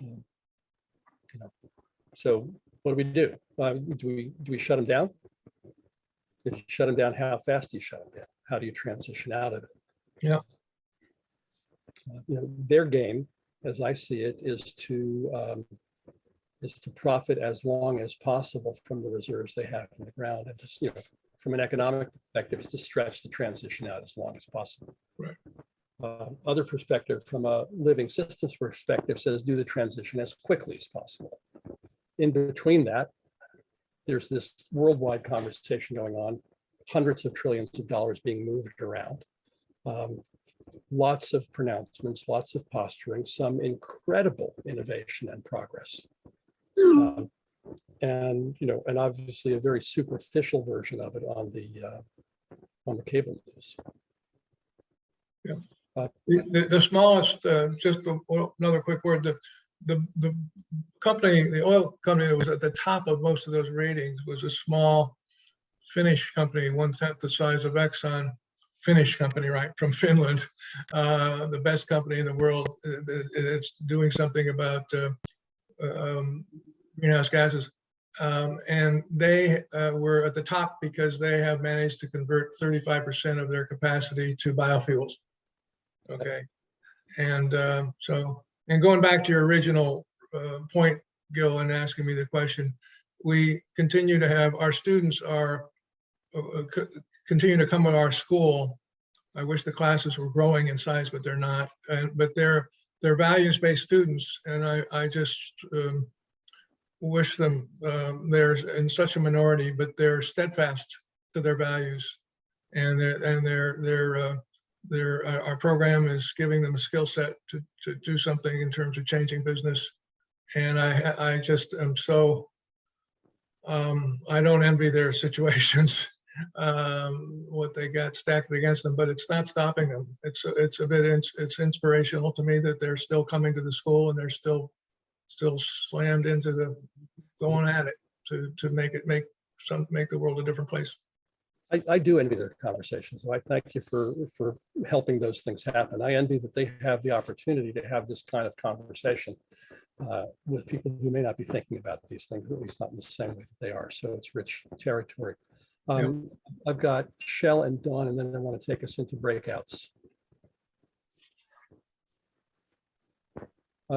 Speaker 10: You know, so what do? Do we shut them down? If you shut them down, how fast do you shut them down? How do you transition out of it?
Speaker 15: Yeah.
Speaker 10: You know, their game, as I see it, is to profit as long as possible from the reserves they have in the ground, and just, you know, from an economic perspective, is to stretch the transition out as long as possible.
Speaker 15: Right.
Speaker 10: Other perspective, from a living systems perspective, says do the transition as quickly as possible. In between that, there's this worldwide conversation going on, hundreds of trillions of dollars being moved around, lots of pronouncements, lots of posturing, some incredible innovation and progress. And, you know, and obviously a very superficial version of it on the cable news.
Speaker 15: Yeah. The smallest, just another quick word, the company, the oil company that was at the top of most of those ratings was a small Finnish company, 1/10 the size of Exxon, Finnish company, right, from Finland, the best company in the world. It's doing something about greenhouse gases. And they were at the top because they have managed to convert 35% of their capacity to biofuels. Okay. And so, and going back to your original point, Gil, and asking me the question, we continue to have, our students are continue to come to our school. I wish the classes were growing in size, but they're not. But they're values-based students, and I just wish them, they're in such a minority, but they're steadfast to their values, and our program is giving them a skill set to do something in terms of changing business. And I just am so, I don't envy their situations, what they got stacked against them, but it's not stopping them. It's a bit, it's inspirational to me that they're still coming to the school and they're still still slammed into the going at it to make the world a different place.
Speaker 10: I do envy their conversations. So I thank you for helping those things happen. I envy that they have the opportunity to have this kind of conversation with people who may not be thinking about these things, at least not in the same way that they are. So it's rich territory. I've got Shell and Dawn, and then I want to take us into breakouts.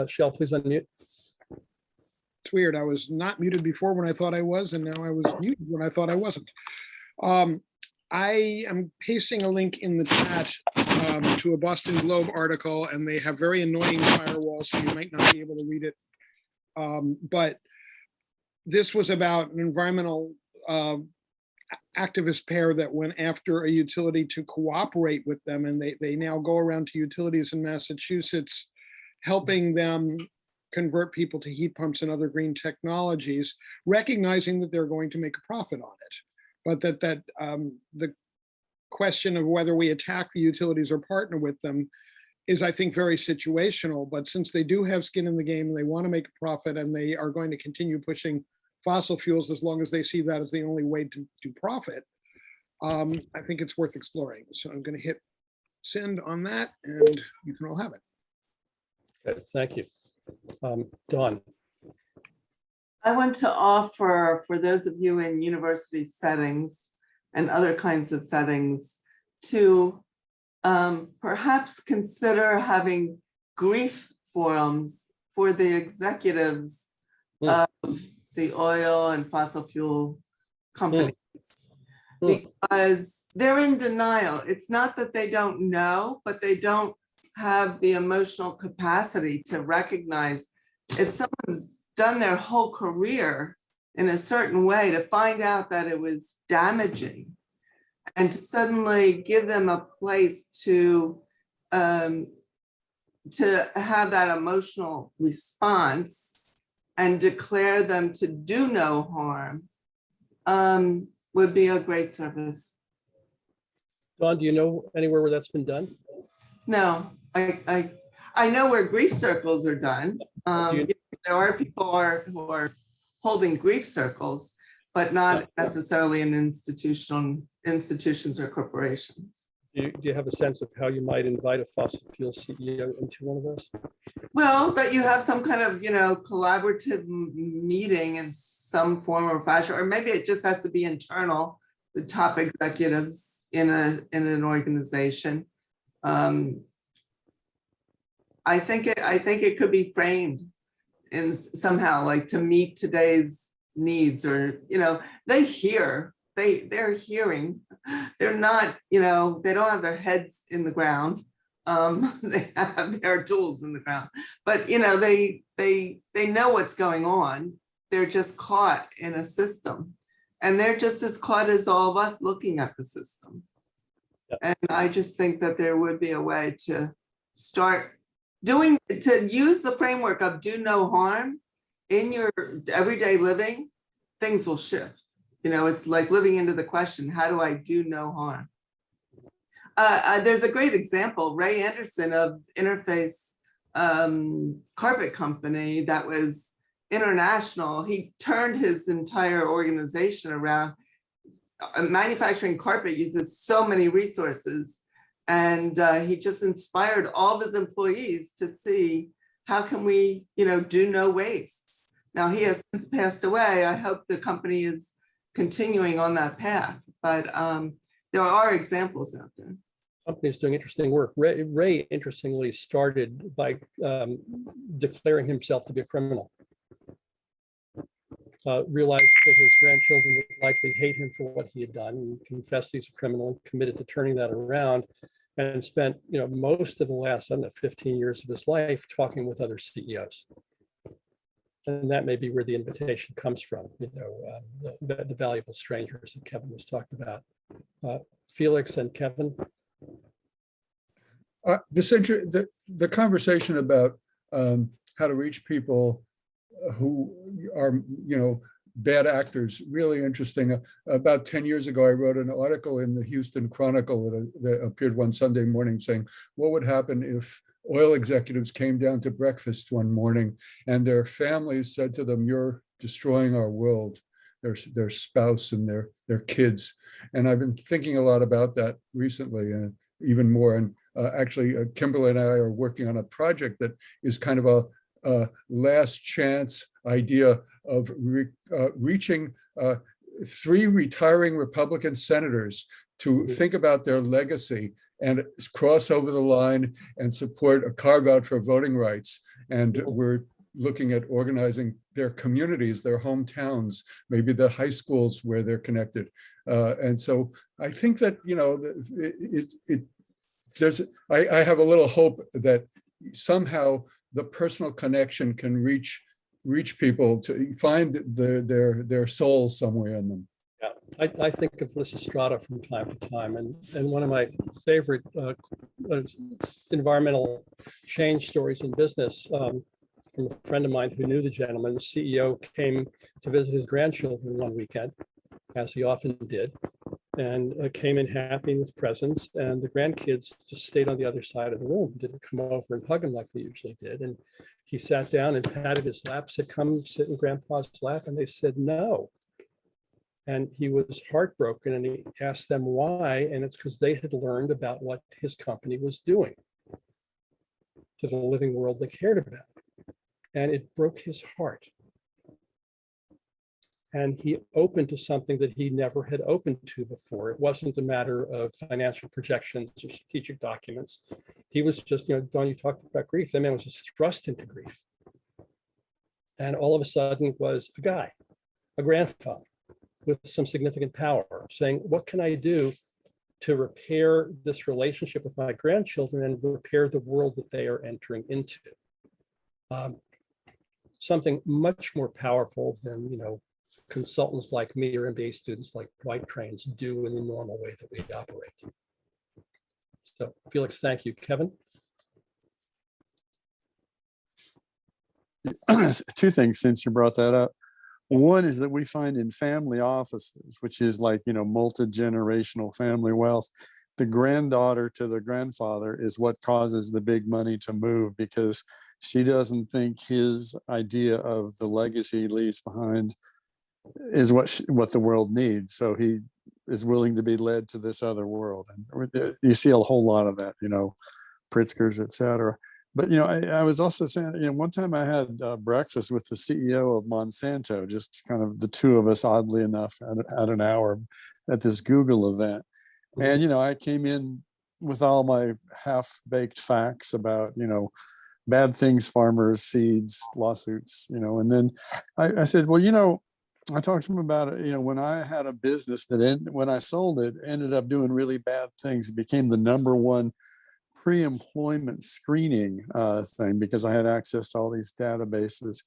Speaker 10: Shell, please unmute.
Speaker 3: It's weird. I was not muted before when I thought I was, and now I was muted when I thought I wasn't. I am pasting a link in the chat to a Boston Globe article, and they have very annoying firewalls, so you might not be able to read it. But this was about an environmental activist pair that went after a utility to cooperate with them, and they now go around to utilities in Massachusetts, helping them convert people to heat pumps and other green technologies, recognizing that they're going to make a profit on it. But the question of whether we attack the utilities or partner with them is, I think, very situational. But since they do have skin in the game, and they want to make a profit, and they are going to continue pushing fossil fuels as long as they see that as the only way to profit, I think it's worth exploring. So I'm going to hit send on that, and you can all have it.
Speaker 10: Okay, thank you. Dawn.
Speaker 5: I want to offer, for those of you in university settings and other kinds of settings, to perhaps consider having grief forums for the executives of the oil and fossil fuel companies, because they're in denial. It's not that they don't know, but they don't have the emotional capacity to recognize if someone's done their whole career in a certain way, to find out that it was damaging, and to suddenly give them a place to have that emotional response and declare them to do no harm would be a great service.
Speaker 10: Dawn, do you know anywhere where that's been done?
Speaker 5: No, I know where grief circles are done. There are people who are holding grief circles, but not necessarily in institutions or corporations.
Speaker 10: Do you have a sense of how you might invite a fossil fuel CEO into one of those?
Speaker 5: Well, that you have some kind of, collaborative meeting in some form or fashion, or maybe it just has to be internal, the top executives in an organization. I think it could be framed in somehow, like, to meet today's needs, or they're hearing, they're not, they don't have their heads in the ground, they have their tools in the ground, but they know what's going on. They're just caught in a system, and they're just as caught as all of us looking at the system. And I just think that there would be a way to start to use the framework of do no harm in your everyday living. Things will shift. It's like living into the question, how do I do no harm? There's a great example, Ray Anderson of Interface Carpet Company, that was international. He turned his entire organization around. Manufacturing carpet uses so many resources, and he just inspired all of his employees to see how can we, do no waste. Now, he has since passed away. I hope the company is continuing on that path, but there are examples out there.
Speaker 10: Companies doing interesting work. Ray interestingly started by declaring himself to be a criminal. Realized that his grandchildren would likely hate him for what he had done, and confessed he's a criminal, and committed to turning that around, and spent most of the last 15 years of his life talking with other CEOs. And that may be where the invitation comes from, the valuable strangers that Kevin was talking about. Felix and Kevin.
Speaker 16: The conversation about how to reach people who are, bad actors, really interesting. About 10 years ago, I wrote an article in the Houston Chronicle that appeared one Sunday morning saying, what would happen if oil executives came down to breakfast one morning and their families said to them, "You're destroying our world," their spouse and their kids. And I've been thinking a lot about that recently, and even more. And actually, Kimberly and I are working on a project that is kind of a last chance idea of reaching 3 retiring Republican senators to think about their legacy and cross over the line and support a carve out for voting rights. And we're looking at organizing their communities, their hometowns, maybe the high schools where they're connected. And so I think that, you know, I have a little hope that somehow the personal connection can reach people to find their soul somewhere in them.
Speaker 10: Yeah, I think of Lysistrata from time to time, and one of my favorite environmental change stories in business from a friend of mine who knew the gentleman. The CEO came to visit his grandchildren one weekend, as he often did, and came in happy with presents, and the grandkids just stayed on the other side of the room, didn't come over and hug him like they usually did. And he sat down and patted his lap, said, "Come sit in Grandpa's lap," and they said no. And he was heartbroken, and he asked them why, and it's because they had learned about what his company was doing to the living world they cared about. And it broke his heart. And he opened to something that he never had opened to before. It wasn't a matter of financial projections or strategic documents. He was just, you know, Don, you talked about grief. That man was just thrust into grief. And all of a sudden was a guy, a grandfather with some significant power, saying, what can I do to repair this relationship with my grandchildren and repair the world that they are entering into? Something much more powerful than, you know, consultants like me or MBA students like White Cranes do in the normal way that we operate. So Felix, thank you. Kevin?
Speaker 4: 2 things since you brought that up. One is that we find in family offices, which is like, you know, multi-generational family wealth, the granddaughter to the grandfather is what causes the big money to move, because she doesn't think his idea of the legacy he leaves behind is what the world needs. So he is willing to be led to this other world. And you see a whole lot of that, you know, Pritzkers, et cetera. But, you know, I was also saying, you know, one time I had breakfast with the CEO of Monsanto, just kind of the 2 of us, oddly enough, at an hour at this Google event. And, you know, I came in with all my half-baked facts about, you know, bad things, farmers, seeds, lawsuits, you know, and then I said, well, you know, I talked to him about it, you know, when I had a business that when I sold it, ended up doing really bad things. It became the #1 pre-employment screening thing, because I had access to all these databases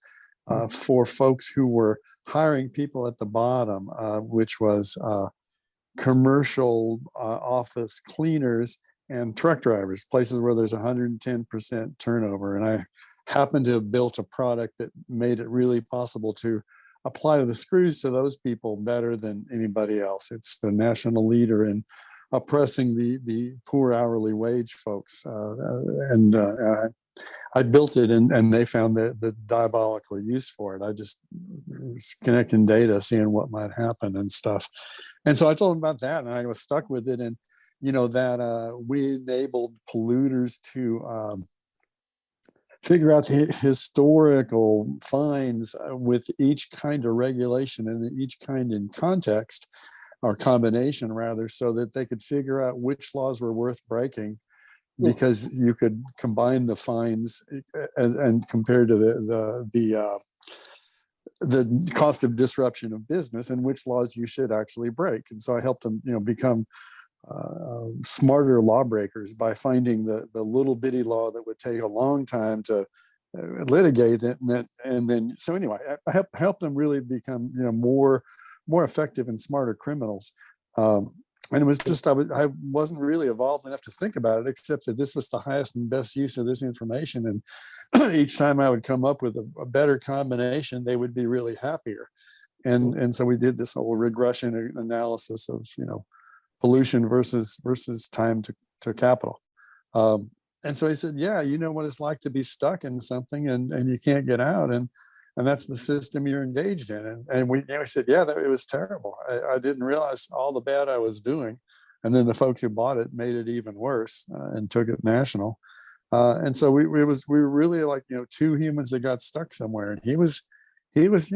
Speaker 4: for folks who were hiring people at the bottom, which was commercial office cleaners and truck drivers, places where there's 110% turnover. And I happened to have built a product that made it really possible to apply the screws to those people better than anybody else. It's the national leader in oppressing the poor hourly wage folks. I built it, and they found the diabolical use for it. I just was connecting data, seeing what might happen and stuff. And so I told them about that, and I was stuck with it. And, you know, that we enabled polluters to figure out the historical fines with each kind of regulation and each kind in context, or combination rather, so that they could figure out which laws were worth breaking, because you could combine the fines and compared to the cost of disruption of business and which laws you should actually break. And so I helped them, you know, become smarter lawbreakers by finding the little bitty law that would take a long time to litigate it, and then so anyway, I helped them really become, you know, more effective and smarter criminals. And it was just, I wasn't really evolved enough to think about it, except that this was the highest and best use of this information. And each time I would come up with a better combination, they would be really happier. And so we did this whole regression analysis of, you know, pollution versus time to capital. And so he said, yeah, you know what it's like to be stuck in something and you can't get out. And that's the system you're engaged in. And we said, yeah, it was terrible. I didn't realize all the bad I was doing. And then the folks who bought it made it even worse and took it national. And so we were really like, two humans that got stuck somewhere. And he was he was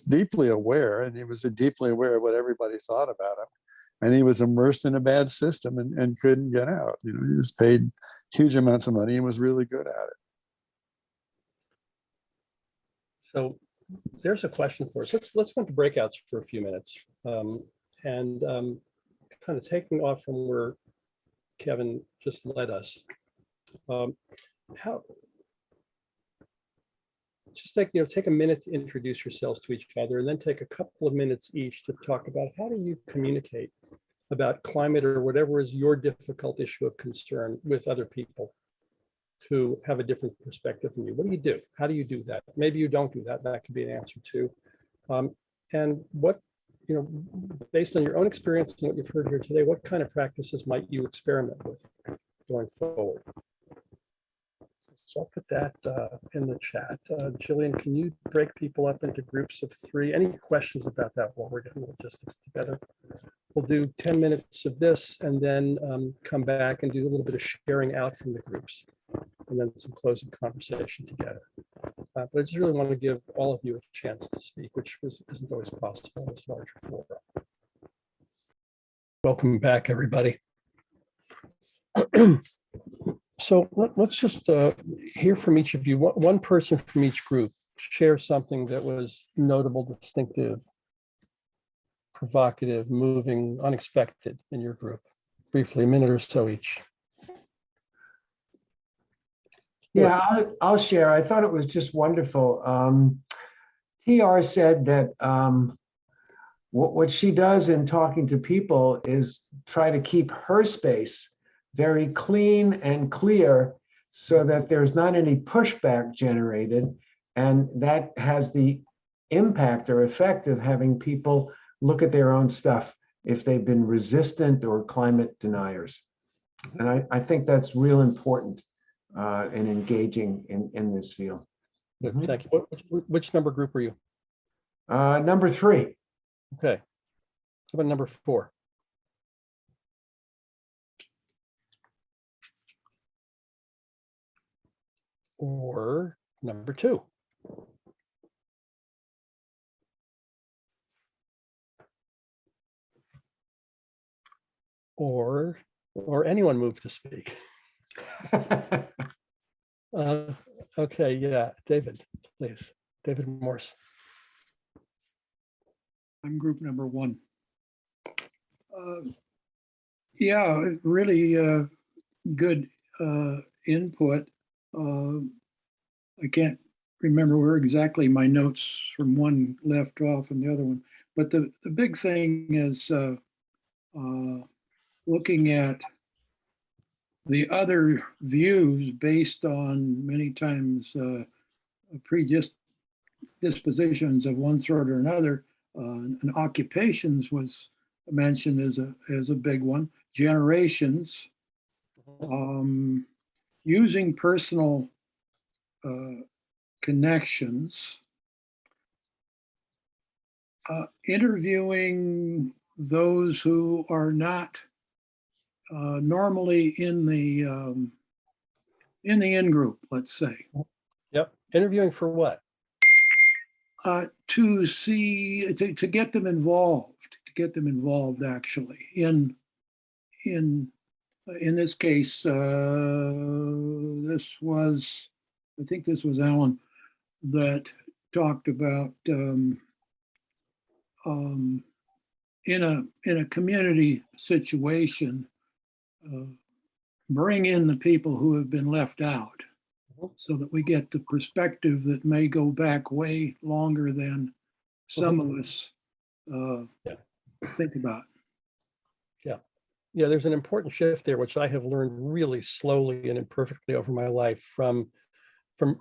Speaker 4: deeply aware, and he was deeply aware of what everybody thought about him. And he was immersed in a bad system and couldn't get out. He was paid huge amounts of money and was really good at it.
Speaker 10: So there's a question for us. Let's go into breakouts for a few minutes, and kind of taking off from where Kevin just led us. Just take a minute to introduce yourselves to each other, and then take a couple of minutes each to talk about how do you communicate about climate or whatever is your difficult issue of concern with other people who have a different perspective than you. What do you do? How do you do that? Maybe you don't do that. That could be an answer too. And what, based on your own experience and what you've heard here today, what kind of practices might you experiment with going forward? So I'll put that in the chat. Jillian, can you break people up into groups of 3? Any questions about that while we're getting logistics together? We'll do 10 minutes of this and then come back and do a little bit of sharing out from the groups, and then some closing conversation together. But I just really want to give all of you a chance to speak, which isn't always possible in this larger forum. Welcome back, everybody. So let's just hear from each of you. One person from each group share something that was notable, distinctive, provocative, moving, unexpected in your group. Briefly, a minute or so each.
Speaker 17: Yeah, I'll share. I thought it was just wonderful. TR said that what she does in talking to people is try to keep her space very clean and clear so that there's not any pushback generated. And that has the impact or effect of having people look at their own stuff if they've been resistant or climate deniers. And I think that's real important in engaging in this field.
Speaker 10: Good, thank you. Which number group are you?
Speaker 17: Number 3.
Speaker 10: Okay. How about number 4? Or number 2? Or anyone move to speak? Okay, yeah, David, please. David Morse.
Speaker 9: I'm group number 1. Yeah, really good input. I can't remember where exactly my notes from one left off and the other one, but the big thing is looking at the other views based on many times predispositions of one sort or another, and occupations was mentioned as a big one. Generations, using personal connections, interviewing those who are not normally in the in-group, let's say.
Speaker 10: Yep. Interviewing for what?
Speaker 9: To see, to get them involved, actually in this case. I think this was Alan that talked about in a community situation, bring in the people who have been left out, so that we get the perspective that may go back way longer than some of us think about.
Speaker 10: Yeah, there's an important shift there, which I have learned really slowly and imperfectly over my life, from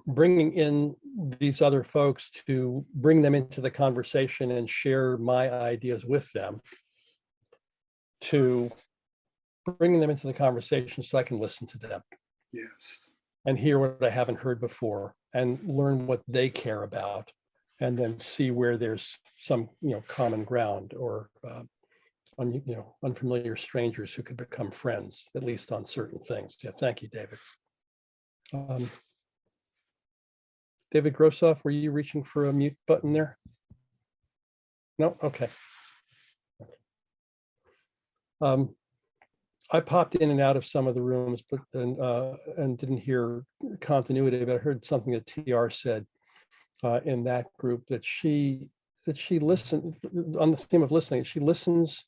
Speaker 10: bringing in these other folks to bring them into the conversation and share my ideas with them, to bringing them into the conversation so I can listen to them
Speaker 16: Yes.
Speaker 10: and hear what I haven't heard before and learn what they care about, and then see where there's some, common ground or unfamiliar strangers who could become friends, at least on certain things. Yeah, thank you, David. David Grossoff, were you reaching for a mute button there? No, okay. I popped in and out of some of the rooms, but and didn't hear continuity, but I heard something that TR said in that group, that she listened on the theme of listening. She listens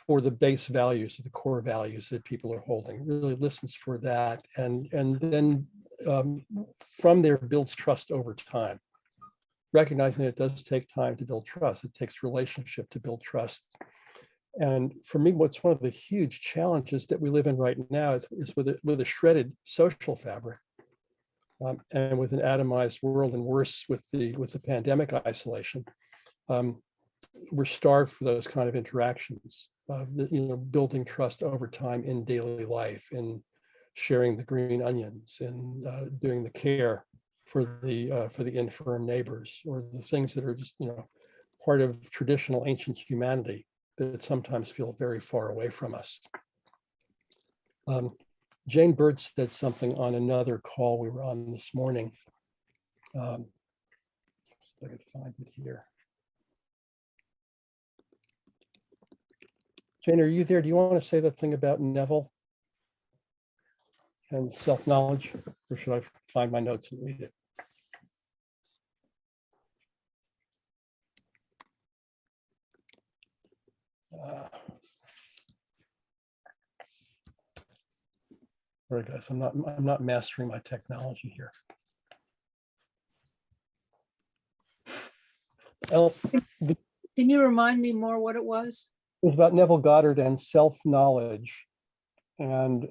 Speaker 10: for the base values, the core values that people are holding, really listens for that, and then from there builds trust over time, recognizing it does take time to build trust. It takes relationship to build trust. And for me, what's one of the huge challenges that we live in right now is with a shredded social fabric, and with an atomized world, and worse with the pandemic isolation. We're starved for those kind of interactions, building trust over time in daily life, in sharing the green onions, in doing the care for the infirm neighbors, or the things that are just part of traditional ancient humanity that sometimes feel very far away from us. Jane Bird said something on another call we were on this morning. See if I can find it here. Jane, are you there? Do you want to say that thing about Neville and self-knowledge, or should I find my notes and read it? All right, guys, I'm not mastering my technology here.
Speaker 18: Can you remind me more what it was?
Speaker 10: It was about Neville Goddard and self-knowledge, and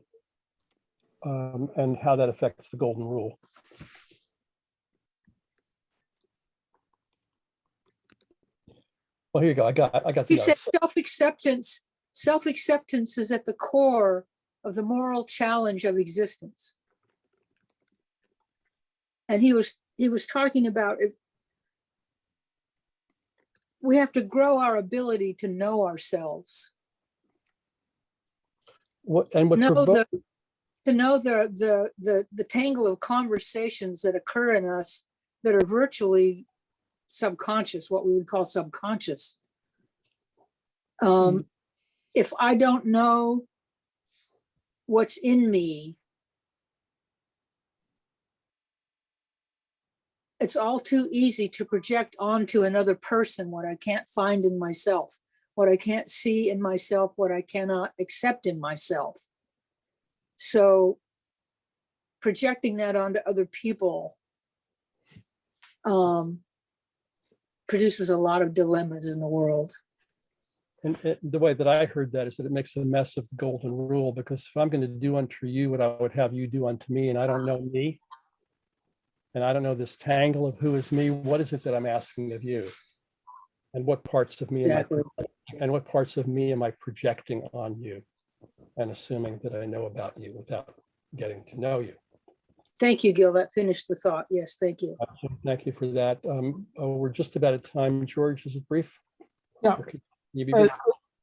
Speaker 10: how that affects the golden rule. Well, here you go. I got the
Speaker 18: He said
Speaker 10: notes.
Speaker 18: self-acceptance is at the core of the moral challenge of existence. And he was talking about it. We have to grow our ability to know ourselves. To know the tangle of conversations that occur in us that are virtually subconscious, what we would call subconscious. If I don't know what's in me, it's all too easy to project onto another person what I can't find in myself, what I can't see in myself, what I cannot accept in myself. So projecting that onto other people produces a lot of dilemmas in the world.
Speaker 10: And the way that I heard that is that it makes a mess of the golden rule, because if I'm going to do unto you what I would have you do unto me, and I don't know me, and I don't know this tangle of who is me, what is it that I'm asking of you? And what parts of me am I projecting on you and assuming that I know about you without getting to know you?
Speaker 18: Thank you, Gil. That finished the thought. Yes, thank you.
Speaker 10: Thank you for that. We're just about at time. George, is it brief?
Speaker 19: Yeah.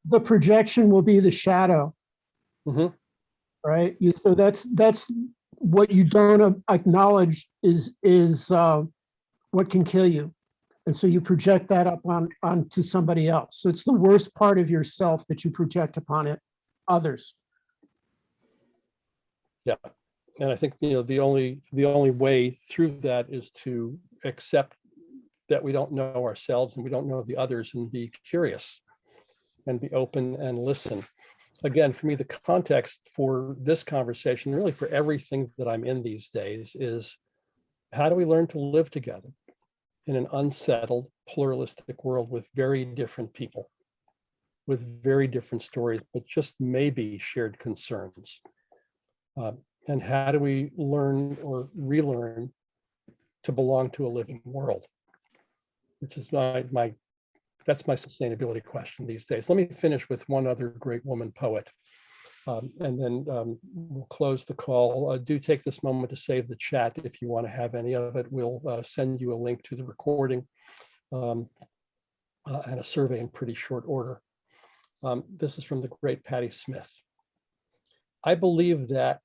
Speaker 10: The
Speaker 19: projection will be the shadow.
Speaker 10: Mm-hmm.
Speaker 19: Right. So that's what you don't acknowledge is what can kill you. And so you project that up onto somebody else. So it's the worst part of yourself that you project upon others.
Speaker 10: Yeah. And I think the only way through that is to accept that we don't know ourselves and we don't know the others, and be curious and be open and listen. Again, for me, the context for this conversation, really for everything that I'm in these days, is how do we learn to live together in an unsettled, pluralistic world with very different people, with very different stories, but just maybe shared concerns. And how do we learn or relearn to belong to a living world, which is that's my sustainability question these days. Let me finish with one other great woman poet, And then we'll close the call. Do take this moment to save the chat if you want to have any of it. We'll send you a link to the recording and a survey in pretty short order. This is from the great Patti Smith. I believe that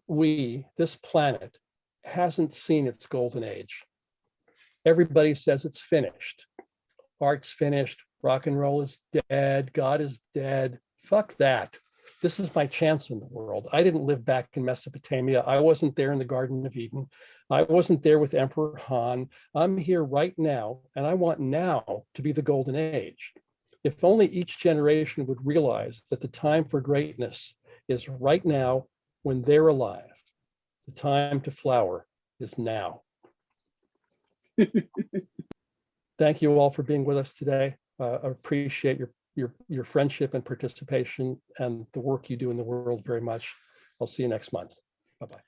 Speaker 10: this planet, hasn't seen its golden age. Everybody says it's finished. Art's finished. Rock and roll is dead. God is dead. Fuck that. This is my chance in the world. I didn't live back in Mesopotamia. I wasn't there in the Garden of Eden. I wasn't there with Emperor Han. I'm here right now, and I want now to be the golden age. If only each generation would realize that the time for greatness is right now when they're alive. The time to flower is now. Thank you all for being with us today. I appreciate your friendship and participation and the work you do in the world very much. I'll see you next month. Bye-bye.